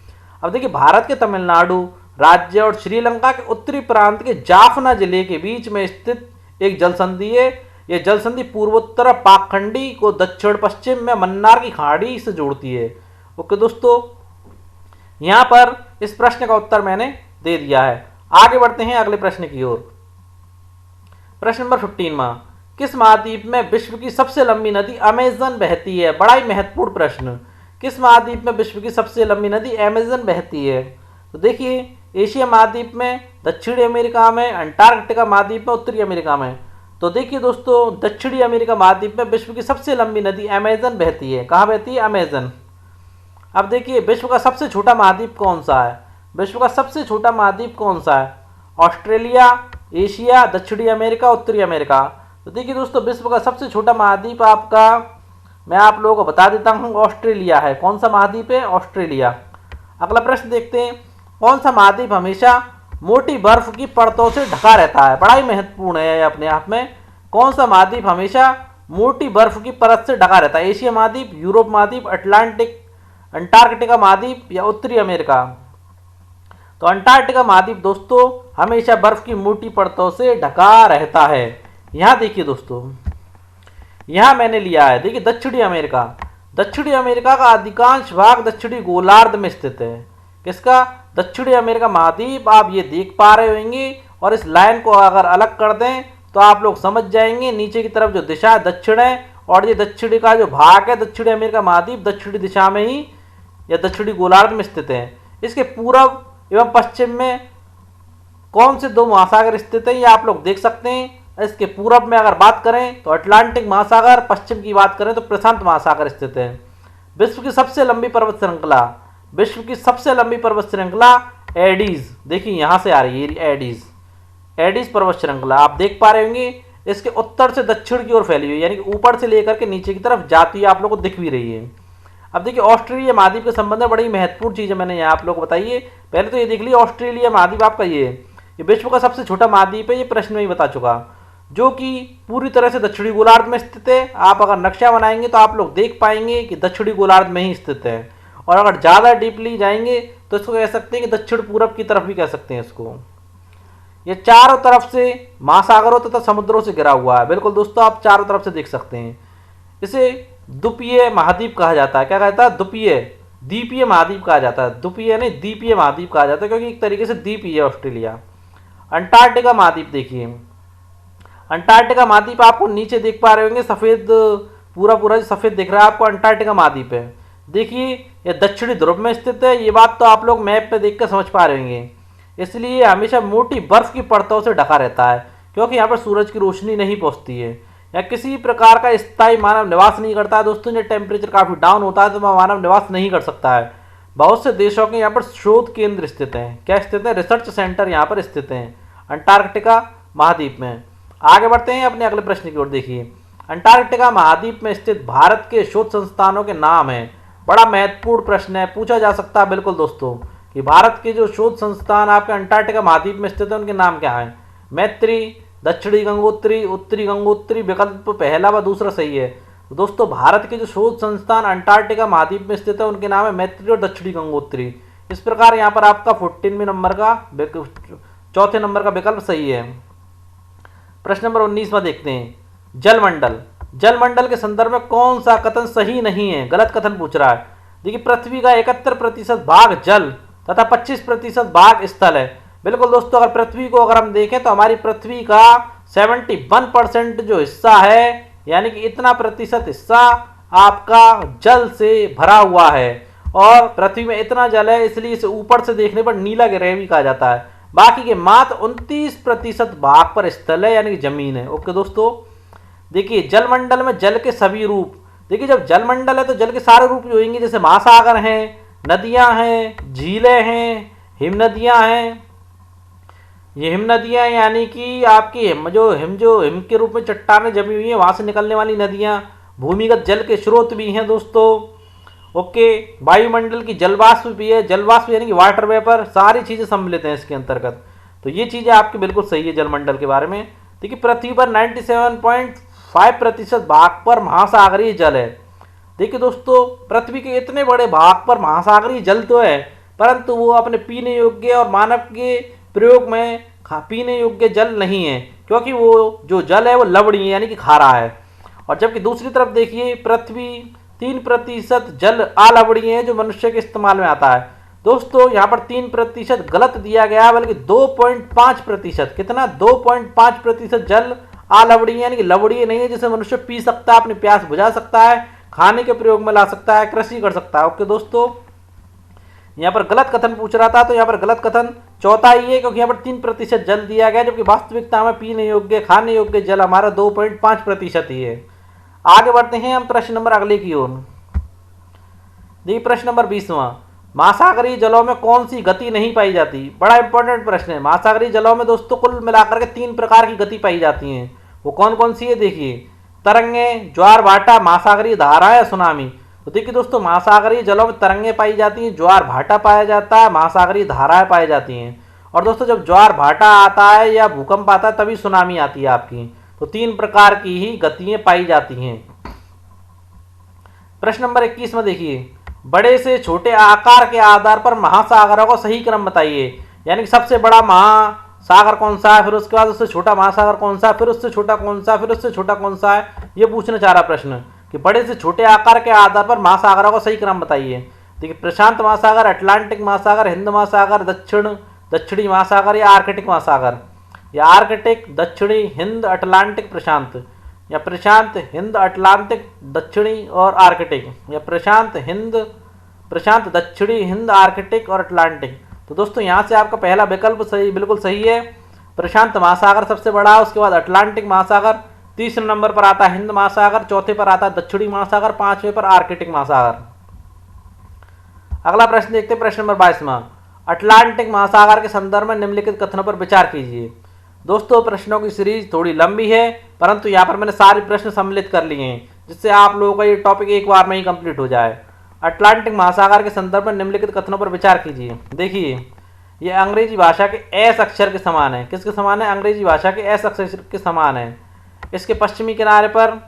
अब देखिए भारत के तमिलनाडु राज्य और श्रीलंका के उत्तरी प्रांत के जाफना जिले के बीच में स्थित एक जल संधि है। यह जल संधि पूर्वोत्तर पाकखंडी को दक्षिण पश्चिम में मन्नार की खाड़ी से जोड़ती है। ओके दोस्तों, यहां पर इस प्रश्न का उत्तर मैंने दे दिया है। आगे बढ़ते हैं अगले प्रश्न की ओर। प्रश्न नंबर 15 किस महाद्वीप में विश्व की सबसे लंबी नदी अमेजन बहती है? बड़ा ही महत्वपूर्ण प्रश्न। किस महाद्वीप में विश्व की सबसे लंबी नदी अमेजन बहती है? तो देखिए एशिया महाद्वीप में, दक्षिणी अमेरिका में, अंटार्कटिका महाद्वीप में, उत्तरी अमेरिका में। तो देखिए दोस्तों दक्षिणी अमेरिका महाद्वीप में विश्व की सबसे लंबी नदी अमेजन बहती है। कहाँ बहती है? अमेजन। अब देखिए विश्व का सबसे छोटा महाद्वीप कौन सा है? विश्व का सबसे छोटा महाद्वीप कौन सा है? ऑस्ट्रेलिया, एशिया, दक्षिणी अमेरिका, उत्तरी अमेरिका। तो देखिए दोस्तों विश्व का सबसे छोटा महाद्वीप आपका, मैं आप लोगों को बता देता हूँ, ऑस्ट्रेलिया है। कौन सा महाद्वीप है? ऑस्ट्रेलिया। अगला प्रश्न देखते हैं, कौन सा महाद्वीप हमेशा मोटी बर्फ की परतों से ढका रहता है? बड़ा ही महत्वपूर्ण है अपने आप में। कौन सा महाद्वीप हमेशा मोटी बर्फ की परत से ढका रहता है? एशिया महाद्वीप, यूरोप महाद्वीप, अटलांटिक, अंटार्कटिका महाद्वीप या उत्तरी अमेरिका? तो अंटार्कटिका महाद्वीप दोस्तों हमेशा बर्फ की मोटी परतों से ढका रहता है। यहाँ देखिए दोस्तों, यहाँ मैंने लिया है, देखिए दक्षिणी अमेरिका। दक्षिणी अमेरिका का अधिकांश भाग दक्षिणी गोलार्ध में स्थित है। किसका? दक्षिणी अमेरिका महाद्वीप। आप ये देख पा रहे होंगे, और इस लाइन को अगर अलग कर दें तो आप लोग समझ जाएंगे। नीचे की तरफ जो दिशा दक्षिण है, और ये दक्षिणी का जो भाग है, दक्षिणी अमेरिका महाद्वीप दक्षिणी दिशा में ही या दक्षिणी गोलार्ध में स्थित है। इसके पूर्व एवं पश्चिम में कौन से दो महासागर स्थित हैं, ये आप लोग देख सकते हैं। इसके पूर्व में अगर बात करें तो अटलांटिक महासागर, पश्चिम की बात करें तो प्रशांत महासागर स्थित है। विश्व की सबसे लंबी पर्वत श्रृंखला, विश्व की सबसे लंबी पर्वत श्रृंखला एडीज, देखिए यहां से आ रही है एडीज, एडीज पर्वत श्रृंखला। आप देख पा रहे होंगे इसके उत्तर से दक्षिण की ओर फैली हुई है, यानी कि ऊपर से लेकर के नीचे की तरफ जाती है, आप लोगों को दिख भी रही है। अब देखिए ऑस्ट्रेलिया महाद्वीप के संबंध में बड़ी महत्वपूर्ण चीज़ है, मैंने यहाँ आप लोगों को बताई है। पहले तो ये देख लिया ऑस्ट्रेलिया महाद्वीप आपका ये विश्व का सबसे छोटा महाद्वीप है, ये प्रश्न में ही बता चुका, जो कि पूरी तरह से दक्षिणी गोलार्ध में स्थित है। आप अगर नक्शा बनाएंगे तो आप लोग देख पाएंगे कि दक्षिणी गोलार्ध में ही स्थित है। और अगर ज़्यादा डीपली जाएंगे तो इसको कह सकते हैं कि दक्षिण पूरब की तरफ भी कह सकते हैं इसको। ये चारों तरफ से महासागरों तथा समुद्रों से घिरा हुआ है। बिल्कुल दोस्तों, आप चारों तरफ से देख सकते हैं। इसे द्वीपीय महाद्वीप कहा जाता है। क्या कहता है? द्वीपीय महाद्वीप कहा जाता है। द्वीपीय नहीं, द्वीपीय महाद्वीप कहा जाता है, क्योंकि एक तरीके से द्वीप ही है ऑस्ट्रेलिया। अंटार्कटिका महाद्वीप देखिए, अंटार्कटिका महाद्वीप आपको नीचे देख पा रहे होंगे, सफ़ेद पूरा सफ़ेद दिख रहा है आपको, अंटार्कटिका महाद्वीप है। देखिए ये दक्षिणी ध्रुव में स्थित है, ये बात तो आप लोग मैप पे देख कर समझ पा रहे होंगे। इसलिए हमेशा मोटी बर्फ की परतों से ढका रहता है, क्योंकि यहाँ पर सूरज की रोशनी नहीं पहुँचती है, या किसी प्रकार का स्थायी मानव निवास नहीं करता है। दोस्तों जब टेम्परेचर काफ़ी डाउन होता है तो वह मानव निवास नहीं कर सकता है। बहुत से देशों के यहाँ पर शोध केंद्र स्थित हैं। क्या स्थित है? रिसर्च सेंटर यहाँ पर स्थित हैं अंटार्कटिका महाद्वीप में। आगे बढ़ते हैं अपने अगले प्रश्न की ओर। देखिए, अंटार्कटिका महाद्वीप में स्थित भारत के शोध संस्थानों के नाम हैं। बड़ा महत्वपूर्ण प्रश्न है, पूछा जा सकता है बिल्कुल दोस्तों कि भारत के जो शोध संस्थान आपके अंटार्कटिका महाद्वीप में स्थित है उनके नाम क्या हैं। मैत्री, दक्षिणी गंगोत्री, उत्तरी गंगोत्री, विकल्प पहला व दूसरा सही है। तो दोस्तों भारत के जो शोध संस्थान अंटार्कटिका महाद्वीप में स्थित है उनके नाम है मैत्री और दक्षिणी गंगोत्री। इस प्रकार यहाँ पर आपका 14वें नंबर का चौथे नंबर का विकल्प सही है। प्रश्न नंबर 19वां देखते हैं, जलमंडल। जलमंडल के संदर्भ में कौन सा कथन सही नहीं है? गलत कथन पूछ रहा है। देखिए, पृथ्वी का 71% भाग जल तथा 25% भाग स्थल है। बिल्कुल दोस्तों, अगर पृथ्वी को अगर हम देखें तो हमारी पृथ्वी का 71% जो हिस्सा है, यानी कि इतना प्रतिशत हिस्सा आपका जल से भरा हुआ है। और पृथ्वी में इतना जल है इसलिए इसे ऊपर से देखने पर नीला ग्रह भी कहा जाता है। बाकी के मात्र 29% भाग पर स्थल है, यानी कि जमीन है। ओके दोस्तों, देखिए जलमंडल में जल के सभी रूप। देखिए, जब जलमंडल है तो जल के सारे रूप जो होंगे, जैसे महासागर हैं, नदियां हैं, झीलें हैं, हिम नदियां हैं। ये हिम नदियां यानी कि आपकी हिम के रूप में चट्टानें जमी हुई हैं, वहां से निकलने वाली नदियां। भूमिगत जल के स्रोत भी हैं दोस्तों। ओके, वायुमंडल की जलवाष्प भी है, जलवाष्प यानी कि वाटर वेपर, सारी चीजें सम्मिलित हैं इसके अंतर्गत। तो ये चीजें आपकी बिल्कुल सही है जलमंडल के बारे में। देखिए, पृथ्वी पर 97.5% भाग पर महासागरीय जल है। देखिए दोस्तों, पृथ्वी के इतने बड़े भाग पर महासागरीय जल तो है, परंतु वो अपने पीने योग्य और मानव के प्रयोग में पीने योग्य जल नहीं है, क्योंकि वो जो जल है वो लवणीय है, यानी कि खारा है। और जबकि दूसरी तरफ देखिए, पृथ्वी 3% जल अलवणीय है, जो मनुष्य के इस्तेमाल में आता है। दोस्तों यहाँ पर 3% गलत दिया गया है, बल्कि 2.5%। कितना? 2.5% जल अलवणीय यानी कि लवणीय नहीं है, जिसे मनुष्य पी सकता है, अपनी प्यास बुझा सकता है, खाने के प्रयोग में ला सकता है, कृषि कर सकता है। ओके दोस्तों, यहाँ पर गलत कथन पूछ रहा था, तो यहाँ पर गलत कथन चौथा ही है, क्योंकि यहाँ पर 3% जल दिया गया, जबकि वास्तविकता में पीने योग्य खाने योग्य जल हमारा 2.5% ही है। आगे बढ़ते हैं हम प्रश्न नंबर अगले की ओर। देखिए, प्रश्न नंबर 20वां, महासागरीय जलों में कौन सी गति नहीं पाई जाती? बड़ा इंपॉर्टेंट प्रश्न है। महासागरीय जलों में दोस्तों कुल मिलाकर के 3 प्रकार की गति पाई जाती हैं। वो कौन कौन सी है? देखिए, तरंगे, ज्वार भाटा, महासागरीय धारा या सुनामी। तो देखिए दोस्तों, महासागरीय जलों में तरंगे पाई जाती हैं, ज्वार भाटा पाया जाता है, महासागरीय धाराएं पाई जाती हैं। और दोस्तों, जब ज्वार भाटा आता है या भूकंप आता है तभी सुनामी आती है आपकी। तो 3 प्रकार की ही गतियां पाई जाती हैं। प्रश्न नंबर 21 में देखिए, बड़े से छोटे आकार के आधार पर महासागरों को सही क्रम बताइए। यानी कि सबसे बड़ा महासागर कौन सा है, फिर उसके बाद उससे छोटा महासागर कौन सा है, फिर उससे छोटा कौन सा है, फिर उससे छोटा कौन सा है, ये पूछना चाह रहा प्रश्न कि बड़े से छोटे आकार के आधार पर महासागरों को सही क्रम बताइए। देखिए, प्रशांत महासागर, अटलांटिक महासागर, हिंद महासागर, दक्षिणी महासागर या आर्कटिक महासागर। या आर्कटिक, दक्षिणी, हिंद, अटलांटिक, प्रशांत, या प्रशांत, हिंद, अटलांटिक, दक्षिणी और आर्कटिक, या प्रशांत, दक्षिणी, हिंद, आर्कटिक और अटलांटिक। तो दोस्तों यहाँ से आपका पहला विकल्प सही, बिल्कुल सही है। प्रशांत महासागर सबसे बड़ा है, उसके बाद अटलांटिक महासागर, तीसरे नंबर पर आता है हिंद महासागर, चौथे पर आता है दक्षिणी महासागर, 5वें पर आर्कटिक महासागर। अगला प्रश्न देखते हैं, प्रश्न नंबर 22वां, अटलांटिक महासागर के संदर्भ में निम्नलिखित कथनों पर विचार कीजिए। दोस्तों प्रश्नों की सीरीज थोड़ी लंबी है, परंतु यहाँ पर मैंने सारे प्रश्न सम्मिलित कर लिए हैं, जिससे आप लोगों का ये टॉपिक एक बार में ही कंप्लीट हो जाए। अटलांटिक महासागर के संदर्भ में निम्नलिखित कथनों पर विचार कीजिए। देखिए, ये अंग्रेजी भाषा के एस अक्षर के समान है। किसके समान है? अंग्रेजी भाषा के एस अक्षर के समान है। इसके पश्चिमी किनारे पर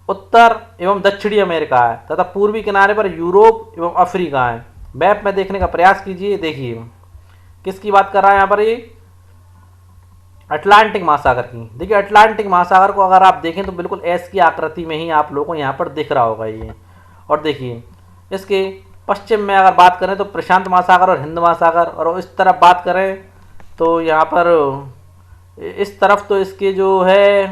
उत्तर एवं दक्षिणी अमेरिका है तथा पूर्वी किनारे पर यूरोप एवं अफ्रीका है। मैप में देखने का प्रयास कीजिए। देखिए, किसकी बात कर रहा है यहाँ पर? ये अटलांटिक महासागर की। देखिए, अटलांटिक महासागर को अगर आप देखें तो बिल्कुल एस की आकृति में ही आप लोगों को यहाँ पर दिख रहा होगा ये। और देखिए, इसके पश्चिम में अगर बात करें तो प्रशांत महासागर और हिंद महासागर, और इस तरफ बात करें तो यहाँ पर इस तरफ तो इसके जो है,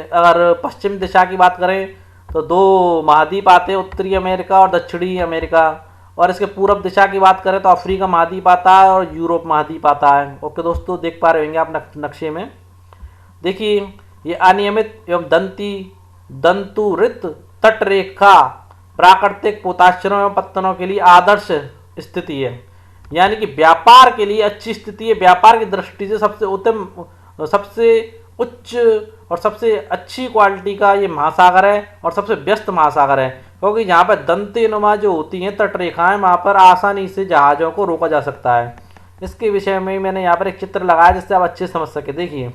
अगर पश्चिम दिशा की बात करें तो 2 महाद्वीप आते हैं, उत्तरी अमेरिका और दक्षिणी अमेरिका। और इसके पूर्व दिशा की बात करें तो अफ्रीका महाद्वीप आता है और यूरोप महाद्वीप आता है। ओके दोस्तों, देख पा रहे होंगे आप नक्शे में। देखिए, ये अनियमित एवं दंतुरित तटरेखा प्राकृतिक पोताश्चरों एवं पत्तनों के लिए आदर्श स्थिति है, यानी कि व्यापार के लिए अच्छी स्थिति है। व्यापार की दृष्टि से सबसे उत्तम, सबसे उच्च और सबसे अच्छी क्वालिटी का ये महासागर है और सबसे व्यस्त महासागर है, क्योंकि यहाँ पर दंतेनुमा जो होती हैं तटरेखाएं, वहाँ पर आसानी से जहाज़ों को रोका जा सकता है। इसके विषय में मैंने यहाँ पर एक चित्र लगाया जिससे आप अच्छे से समझ सके। देखिए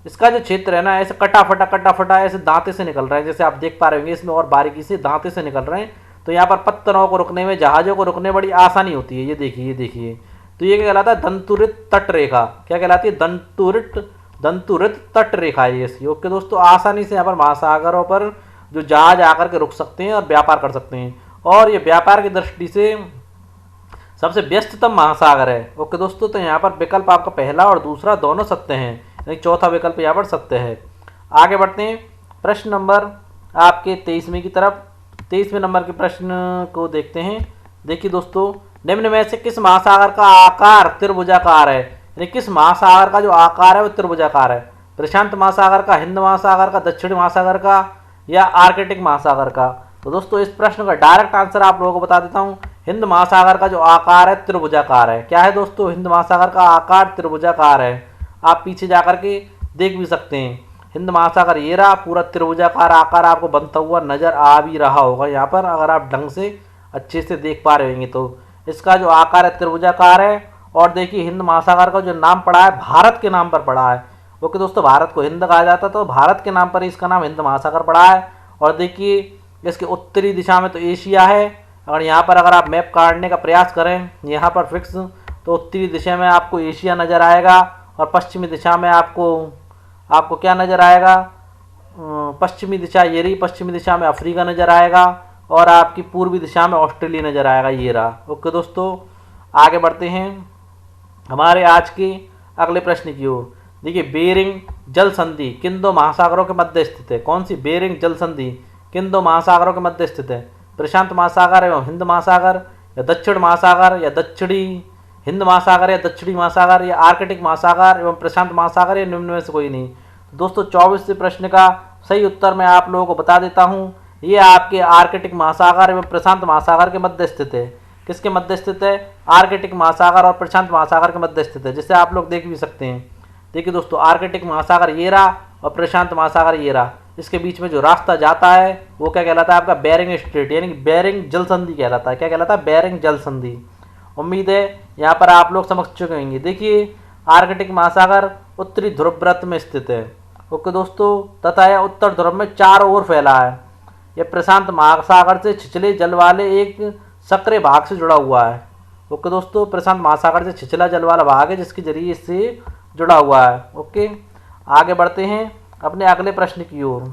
इसका जो क्षेत्र है ना, ऐसे कटा फटा ऐसे दांते से निकल रहा है, जैसे आप देख पा रहे होंगे इसमें और बारीकी से दांते से निकल रहे हैं। तो यहाँ पर पत्तनों को रुकने में, जहाज़ों को रुकने में बड़ी आसानी होती है। ये देखिए तो ये क्या कहलाता है? दंतुरित तट रेखा। क्या कहलाती है? दंतुरित तट रेखा है ये इसकी। ओके दोस्तों, आसानी से यहाँ पर महासागरों पर जो जहाज आकर के रुक सकते हैं और व्यापार कर सकते हैं, और ये व्यापार की दृष्टि से सबसे व्यस्ततम महासागर है। ओके दोस्तों, तो यहाँ पर विकल्प आपका पहला और दूसरा दोनों सत्य हैं, यानी चौथा विकल्प यहाँ पर सत्य है। आगे बढ़ते हैं प्रश्न नंबर आपके 23वें की तरफ। 23वें नंबर के प्रश्न को देखते हैं। देखिए दोस्तों, निम्न में से किस महासागर का आकार त्रिभुजाकार है? यानी किस महासागर का जो आकार है वो त्रिभुजाकार है? प्रशांत महासागर का, हिंद महासागर का, दक्षिणी महासागर का, या आर्कटिक महासागर का? तो दोस्तों इस प्रश्न का डायरेक्ट आंसर आप लोगों को बता देता हूँ। हिंद महासागर का जो आकार है त्रिभुजाकार है। क्या है दोस्तों? हिंद महासागर का आकार त्रिभुजाकार है। आप पीछे जाकर के देख भी सकते हैं, हिंद महासागर ये रहा, पूरा त्रिभुजाकार आकार आपको बनता हुआ नजर आ भी रहा होगा यहाँ पर, अगर आप ढंग से अच्छे से देख पा रहे होंगे तो। इसका जो आकार है त्रिभुजाकार है। और देखिए हिंद महासागर का जो नाम पड़ा है भारत के नाम पर पड़ा है। ओके दोस्तों, भारत को हिंद कहा जाता है तो भारत के नाम पर इसका नाम हिंद महासागर पड़ा है। और देखिए इसके उत्तरी दिशा में तो एशिया है, और यहाँ पर अगर आप मैप काटने का प्रयास करें यहाँ पर फिक्स, तो उत्तरी दिशा में आपको एशिया नज़र आएगा, और पश्चिमी दिशा में आपको क्या नज़र आएगा? पश्चिमी दिशा ये रही, पश्चिमी दिशा में अफ्रीका नज़र आएगा, और आपकी पूर्वी दिशा में ऑस्ट्रेलिया नज़र आएगा, ये रहा। ओके दोस्तों, आगे बढ़ते हैं हमारे आज के अगले प्रश्न की ओर। देखिए बेरिंग जल संधि किन दो महासागरों के मध्य स्थित है? कौन सी बेरिंग जल संधि किन दो महासागरों के मध्य स्थित है? प्रशांत महासागर एवं हिंद महासागर, या दक्षिण महासागर या दक्षिणी हिंद महासागर, या दक्षिणी महासागर, या आर्कटिक महासागर एवं प्रशांत महासागर, या निम्न में से कोई नहीं? दोस्तों 24वें प्रश्न का सही उत्तर मैं आप लोगों को बता देता हूँ। ये आपके आर्कटिक महासागर एवं प्रशांत महासागर के मध्य स्थित है। किसके मध्य स्थित है? आर्कटिक महासागर और प्रशांत महासागर के मध्य स्थित है, जिसे आप लोग देख भी सकते हैं। देखिए दोस्तों, आर्कटिक महासागर ये रहा और प्रशांत महासागर ये रहा। इसके बीच में जो रास्ता जाता है वो क्या कहलाता है? आपका बेरिंग स्ट्रेट, यानी कि बेरिंग जल संधि कहलाता है। क्या कहलाता है? बेरिंग जल संधि। उम्मीद है यहाँ पर आप लोग समझ चुके होंगे। देखिए आर्कटिक महासागर उत्तरी ध्रुव वृत्त में स्थित है। ओके दोस्तों, तथा यह उत्तर ध्रुव में चारों ओर फैला है। यह प्रशांत महासागर से छिछले जल वाले एक सक्रिय भाग से जुड़ा हुआ है। ओके दोस्तों, प्रशांत महासागर से छिछला जल वाला भाग है जिसके जरिए इससे जुड़ा हुआ है। ओके, आगे बढ़ते हैं अपने अगले प्रश्न की ओर।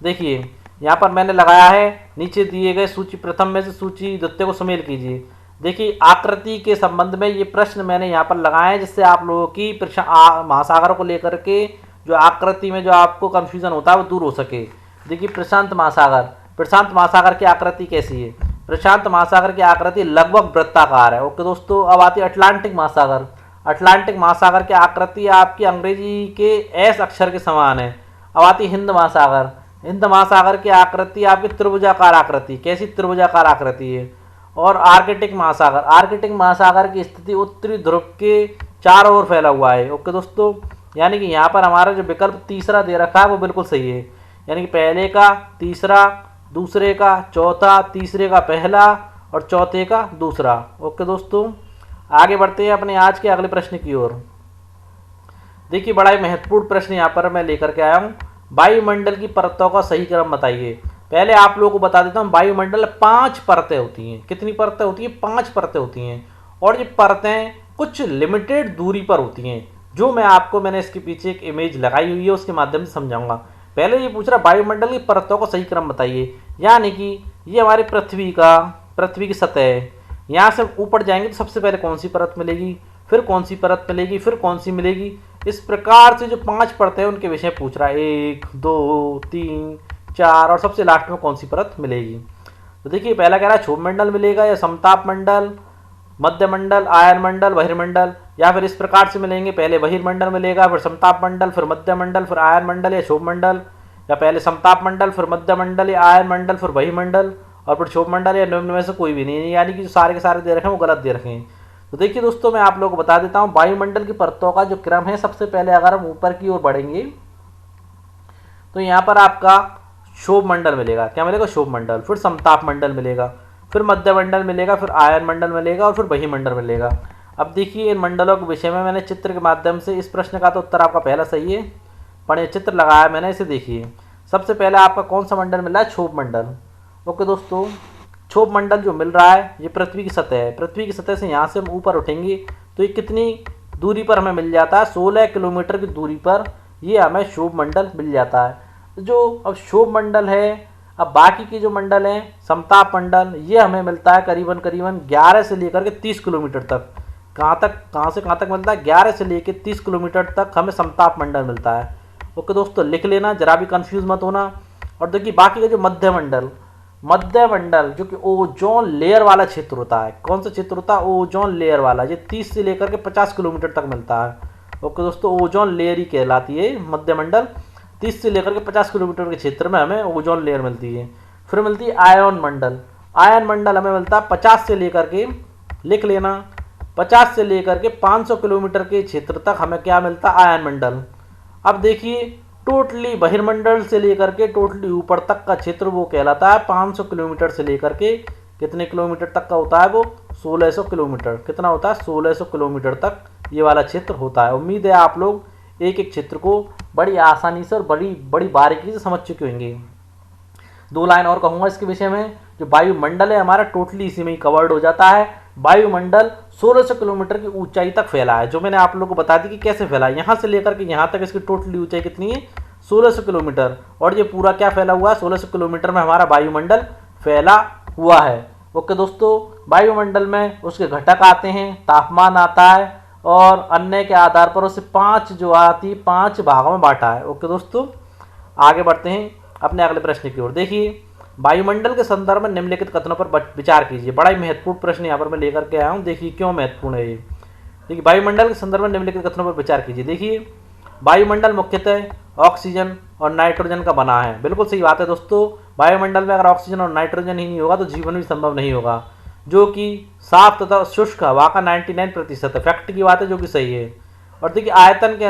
देखिए यहाँ पर मैंने लगाया है नीचे दिए गए सूची प्रथम में से सूची द्वितीय को सुमेल कीजिए। देखिए आकृति के संबंध में ये प्रश्न मैंने यहाँ पर लगाए हैं, जिससे आप लोगों की महासागरों को लेकर के जो आकृति में जो आपको कंफ्यूजन होता है वो दूर हो सके। देखिए प्रशांत महासागर की आकृति कैसी है? प्रशांत महासागर की आकृति लगभग वृत्ताकार है। ओके दोस्तों, अब आती है अटलांटिक महासागर। अटलांटिक महासागर की आकृति आपकी अंग्रेजी के एस अक्षर के समान है। अब आती है हिंद महासागर। हिंद महासागर की आकृति आपकी त्रिभुजाकार आकृति, कैसी? त्रिभुजाकार आकृति है। और आर्कटिक महासागर की स्थिति उत्तरी ध्रुव के चारों ओर फैला हुआ है। ओके दोस्तों, यानी कि यहाँ पर हमारा जो विकल्प तीसरा दे रखा है वो बिल्कुल सही है, यानी कि पहले का तीसरा, दूसरे का चौथा, तीसरे का पहला और चौथे का दूसरा। ओके दोस्तों, आगे बढ़ते हैं अपने आज के अगले प्रश्न की ओर। देखिए बड़ा ही महत्वपूर्ण प्रश्न यहाँ पर मैं लेकर के आया हूँ। वायुमंडल की परतों का सही क्रम बताइए। पहले आप लोगों को बता देता हूँ, वायुमंडल 5 परतें होती हैं। कितनी परतें होती हैं? 5 परतें होती हैं। और ये परतें कुछ लिमिटेड दूरी पर होती हैं, जो मैंने इसके पीछे एक इमेज लगाई हुई है, उसके माध्यम से समझाऊंगा। पहले ये पूछ रहा वायुमंडल की परतों का सही क्रम बताइए, यानी कि ये हमारी पृथ्वी की सतह है। यहाँ से ऊपर जाएंगे तो सबसे पहले कौन सी परत मिलेगी, फिर कौन सी परत मिलेगी, फिर कौन सी मिलेगी। इस प्रकार से जो 5 परतें हैं उनके विषय पूछ रहा है, 1 2 3 4 और सबसे लास्ट में कौन सी परत मिलेगी। तो देखिए पहला कह रहा है क्षोभमंडल मिलेगा, या समताप मंडल, मध्यमंडल, आयनमंडल, बहिर्मंडल, या फिर इस प्रकार से मिलेंगे, पहले बहिर्मंडल मिलेगा, फिर समताप मंडल, फिर मध्यमंडल, फिर आयनमंडल या क्षोभमंडल, या पहले समताप मंडल, फिर मध्य मंडल या आयन मंडल, फिर वही मंडल, और फिर क्षोभ मंडल, या निम्न में से कोई भी नहीं, यानी कि जो सारे के सारे दे रखे हैं वो गलत दे रखे हैं। तो देखिए दोस्तों, मैं आप लोगों को बता देता हूँ वायुमंडल की परतों का जो क्रम है, सबसे पहले अगर हम ऊपर की ओर बढ़ेंगे तो यहाँ पर आपका क्षोभ मंडल मिलेगा। क्या मिलेगा? क्षोभ मंडल। फिर समताप मंडल मिलेगा, फिर मध्य मंडल मिलेगा, फिर आयन मंडल मिलेगा, और फिर वही मंडल मिलेगा। अब देखिए, इन मंडलों के विषय में मैंने चित्र के माध्यम से, इस प्रश्न का तो उत्तर आपका पहला सही है, पढ़िए चित्र लगाया मैंने, इसे देखिए। सबसे पहले आपका कौन सा मंडल मिला है? क्षोभ मंडल। ओके दोस्तों, क्षोभ मंडल जो मिल रहा है ये पृथ्वी की सतह है। पृथ्वी की सतह से यहाँ से हम ऊपर उठेंगे तो ये कितनी दूरी पर हमें मिल जाता है? 16 किलोमीटर की दूरी पर ये हमें क्षोभ मंडल मिल जाता है। जो अब क्षोभ मंडल है, अब बाकी की जो मंडल हैं, समताप मंडल, ये हमें मिलता है करीबन 11 से लेकर के 30 किलोमीटर तक। कहाँ से कहाँ तक मिलता है? 11 से लेकर 30 किलोमीटर तक हमें समताप मंडल मिलता है। ओके दोस्तों, लिख लेना, जरा भी कंफ्यूज मत होना। और देखिए बाकी का जो मध्य मंडल जो कि ओजोन लेयर वाला क्षेत्र होता है, कौन सा क्षेत्र होता है? ओजोन लेयर वाला, ये 30 से लेकर के 50 किलोमीटर तक मिलता है। ओके दोस्तों, ओजोन लेयर ही कहलाती है मध्य मंडल। 30 से लेकर के 50 किलोमीटर के क्षेत्र में हमें ओजोन लेयर मिलती है। फिर मिलती है आयन मंडल हमें मिलता है 50 से लेकर के, लिख लेना, 50 से लेकर के 500 किलोमीटर के क्षेत्र तक हमें क्या मिलता है? आयन मंडल। अब देखिए, टोटली बहिर्मंडल से लेकर के टोटली ऊपर तक का क्षेत्र वो कहलाता है 500 किलोमीटर से लेकर के कितने किलोमीटर तक का होता है? वो 1600 किलोमीटर। कितना होता है? 1600 किलोमीटर तक ये वाला क्षेत्र होता है। उम्मीद है आप लोग एक एक क्षेत्र को बड़ी आसानी से और बड़ी बारीकी से समझ चुके होंगे। 2 लाइन और कहूँगा इसके विषय में। जो वायुमंडल है हमारा टोटली इसी में ही कवर्ड हो जाता है। वायुमंडल 1600 किलोमीटर की ऊंचाई तक फैला है, जो मैंने आप लोगों को बता दी कि कैसे फैला है। यहाँ से लेकर के यहाँ तक इसकी टोटली ऊंचाई कितनी है? 1600 किलोमीटर। और ये पूरा क्या फैला हुआ है? 1600 किलोमीटर में हमारा वायुमंडल फैला हुआ है। ओके दोस्तों, वायुमंडल में उसके घटक आते हैं, तापमान आता है, और अन्य के आधार पर उसे 5 भागों में बांटा है। ओके दोस्तों, आगे बढ़ते हैं अपने अगले प्रश्न की ओर। देखिए, वायुमंडल के संदर्भ में निम्नलिखित कथनों पर विचार कीजिए। बड़ा ही महत्वपूर्ण प्रश्न यहाँ पर मैं लेकर के आया हूँ। देखिए क्यों महत्वपूर्ण है ये। देखिए, वायुमंडल के संदर्भ में निम्नलिखित कथनों पर विचार कीजिए। देखिए, वायुमंडल मुख्यतः ऑक्सीजन और नाइट्रोजन का बना है। बिल्कुल सही बात है दोस्तों। वायुमंडल में अगर ऑक्सीजन और नाइट्रोजन ही नहीं होगा तो जीवन भी संभव नहीं होगा, जो कि साफ तथा शुष्क हवा का 99% है। फैक्ट की बात है, जो कि सही है। और देखिए, आयतन के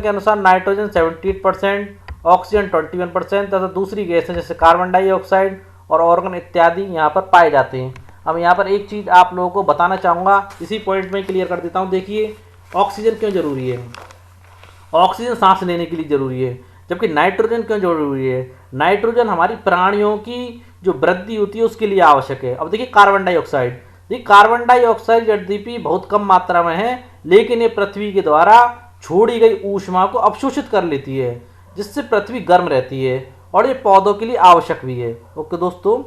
अनुसार नाइट्रोजन 78%, ऑक्सीजन 21% तथा दूसरी गैसें जैसे कार्बन डाइऑक्साइड और ऑर्गन इत्यादि यहाँ पर पाए जाते हैं। अब यहाँ पर एक चीज़ आप लोगों को बताना चाहूँगा, इसी पॉइंट में क्लियर कर देता हूँ। देखिए, ऑक्सीजन क्यों जरूरी है? ऑक्सीजन सांस लेने के लिए जरूरी है, जबकि नाइट्रोजन क्यों जरूरी है? नाइट्रोजन हमारी प्राणियों की जो वृद्धि होती है उसके लिए आवश्यक है। अब देखिए, कार्बन डाइऑक्साइड यद्यपि बहुत कम मात्रा में है, लेकिन ये पृथ्वी के द्वारा छोड़ी गई ऊष्मा को अवशोषित कर लेती है, जिससे पृथ्वी गर्म रहती है, और ये पौधों के लिए आवश्यक भी है। ओके दोस्तों,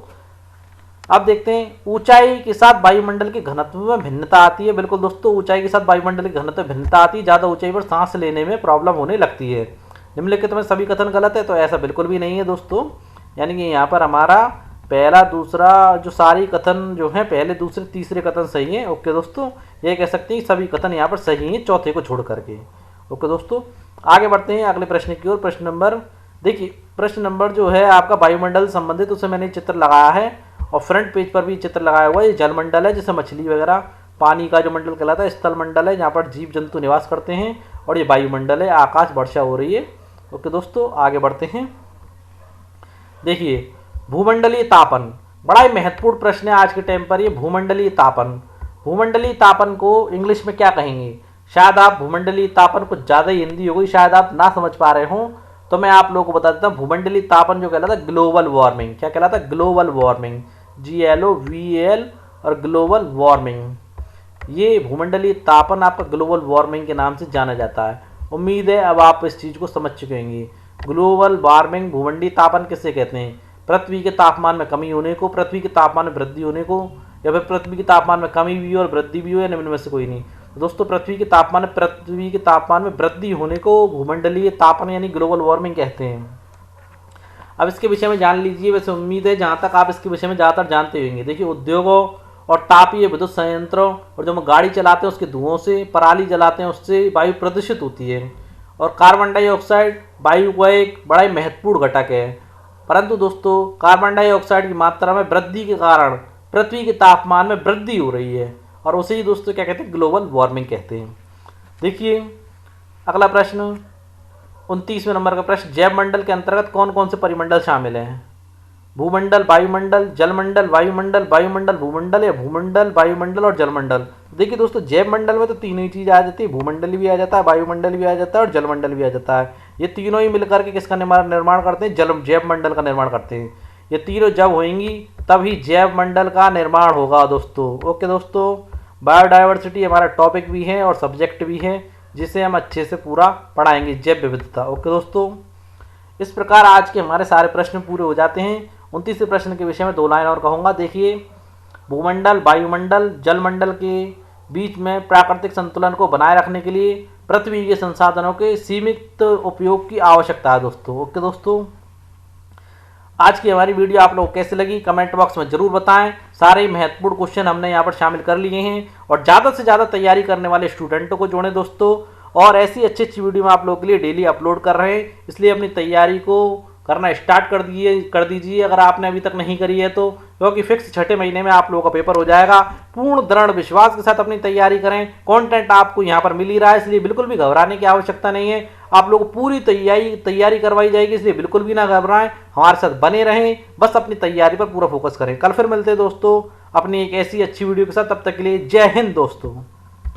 अब देखते हैं ऊंचाई के साथ वायुमंडल के घनत्व में भिन्नता आती है। बिल्कुल दोस्तों, ऊंचाई के साथ वायुमंडल के घनत्व में भिन्नता आती है। ज़्यादा ऊंचाई पर सांस लेने में प्रॉब्लम होने लगती है। निम्नलिखित में सभी कथन गलत है, तो ऐसा बिल्कुल भी नहीं है दोस्तों। यानी कि यहाँ पर हमारा पहला दूसरा जो सारी कथन जो हैं, पहले दूसरे तीसरे कथन सही हैं। ओके दोस्तों, ये कह सकते हैं सभी कथन यहाँ पर सही हैं, चौथे को छोड़ करके। ओके दोस्तों, आगे बढ़ते हैं अगले प्रश्न की ओर। प्रश्न नंबर जो है आपका वायुमंडल से संबंधित, उसे मैंने चित्र लगाया है और फ्रंट पेज पर भी चित्र लगाया हुआ है। ये जलमंडल है, जैसे मछली वगैरह, पानी का जो मंडल कहलाता है। स्थल मंडल है, जहाँ पर जीव जंतु निवास करते हैं। और ये वायुमंडल है, आकाश वर्षा हो रही है। ओके दोस्तों, आगे बढ़ते हैं। देखिए, भूमंडलीय तापन बड़ा ही महत्वपूर्ण प्रश्न है आज के टाइम पर। ये भूमंडलीय तापन को इंग्लिश में क्या कहेंगे? शायद आप भूमंडलीय तापन कुछ ज़्यादा ही हिंदी हो गई, शायद आप ना समझ पा रहे हों, तो मैं आप लोगों को बता देता हूँ। भूमंडलीय तापन जो कहलाता है ग्लोबल वार्मिंग। क्या कहलाता है? ग्लोबल वार्मिंग, GLOVAL और ग्लोबल वार्मिंग। ये भूमंडलीय तापन आपका ग्लोबल वार्मिंग के नाम से जाना जाता है। उम्मीद है अब आप इस चीज़ को समझ चुके होंगे। ग्लोबल वार्मिंग, भूमंडलीय तापन किसे कहते हैं? पृथ्वी के तापमान में कमी होने को, पृथ्वी के तापमान में वृद्धि होने को, या फिर पृथ्वी के तापमान में कमी भी हो और वृद्धि भी हो, या निम्न में से कोई नहीं। तो दोस्तों, पृथ्वी के तापमान में वृद्धि होने को भूमंडलीय तापन यानी ग्लोबल वार्मिंग कहते हैं। अब इसके विषय में जान लीजिए। वैसे उम्मीद है जहाँ तक आप इसके विषय में ज़्यादातर जानते होंगे। देखिए, उद्योगों और तापीय विद्युत संयंत्रों और जो हम गाड़ी चलाते हैं उसके धुओं से, पराली जलाते हैं उससे वायु प्रदूषित होती है। और कार्बन डाइऑक्साइड वायु का एक बड़ा ही महत्वपूर्ण घटक है। परंतु दोस्तों कार्बन डाइऑक्साइड की मात्रा में वृद्धि के कारण पृथ्वी के तापमान में वृद्धि हो रही है और उसे ही दोस्तों क्या कहते हैं, ग्लोबल वार्मिंग कहते हैं। देखिए अगला प्रश्न 29वें नंबर का प्रश्न, जैव मंडल के अंतर्गत कौन कौन से परिमंडल शामिल हैं? भूमंडल, वायुमंडल, जलमंडल, वायुमंडल, वायुमंडल, भूमंडल या भूमंडल, वायुमंडल और जलमंडल। देखिए दोस्तों जैव मंडल में तो तीनों ही चीज़ आ जाती है, भूमंडल भी आ जाता है, वायुमंडल भी आ जाता है और जलमंडल भी आ जाता है। ये तीनों ही मिलकर के किसका निर्माण करते हैं? जैव मंडल का निर्माण करते हैं। ये तीनों जब होंगी तभी जैव मंडल का निर्माण होगा दोस्तों। ओके दोस्तों, बायोडाइवर्सिटी हमारा टॉपिक भी है और सब्जेक्ट भी है जिसे हम अच्छे से पूरा पढ़ाएंगे, जैव विविधता। ओके दोस्तों, इस प्रकार आज के हमारे सारे प्रश्न पूरे हो जाते हैं। 29वें प्रश्न के विषय में 2 लाइन और कहूँगा। देखिए भूमंडल, वायुमंडल, जलमंडल के बीच में प्राकृतिक संतुलन को बनाए रखने के लिए पृथ्वी के संसाधनों के सीमित उपयोग की आवश्यकता है दोस्तों। ओके दोस्तों, आज की हमारी वीडियो आप लोगों को कैसे लगी कमेंट बॉक्स में जरूर बताएं। सारे महत्वपूर्ण क्वेश्चन हमने यहाँ पर शामिल कर लिए हैं और ज़्यादा से ज़्यादा तैयारी करने वाले स्टूडेंटों को जोड़ें दोस्तों। और ऐसी अच्छी अच्छी वीडियो हम आप लोगों के लिए डेली अपलोड कर रहे हैं, इसलिए अपनी तैयारी को करना स्टार्ट कर दीजिए अगर आपने अभी तक नहीं करी है तो, क्योंकि फिक्स 6ठे महीने में आप लोगों का पेपर हो जाएगा। पूर्ण दृढ़ विश्वास के साथ अपनी तैयारी करें। कंटेंट आपको यहाँ पर मिल ही रहा है, इसलिए बिल्कुल भी घबराने की आवश्यकता नहीं है। आप लोग पूरी तैयारी करवाई जाएगी, इसलिए बिल्कुल भी ना घबराएं, हमारे साथ बने रहें, बस अपनी तैयारी पर पूरा फोकस करें। कल फिर मिलते हैं दोस्तों अपनी एक ऐसी अच्छी वीडियो के साथ, तब तक के लिए जय हिंद दोस्तों।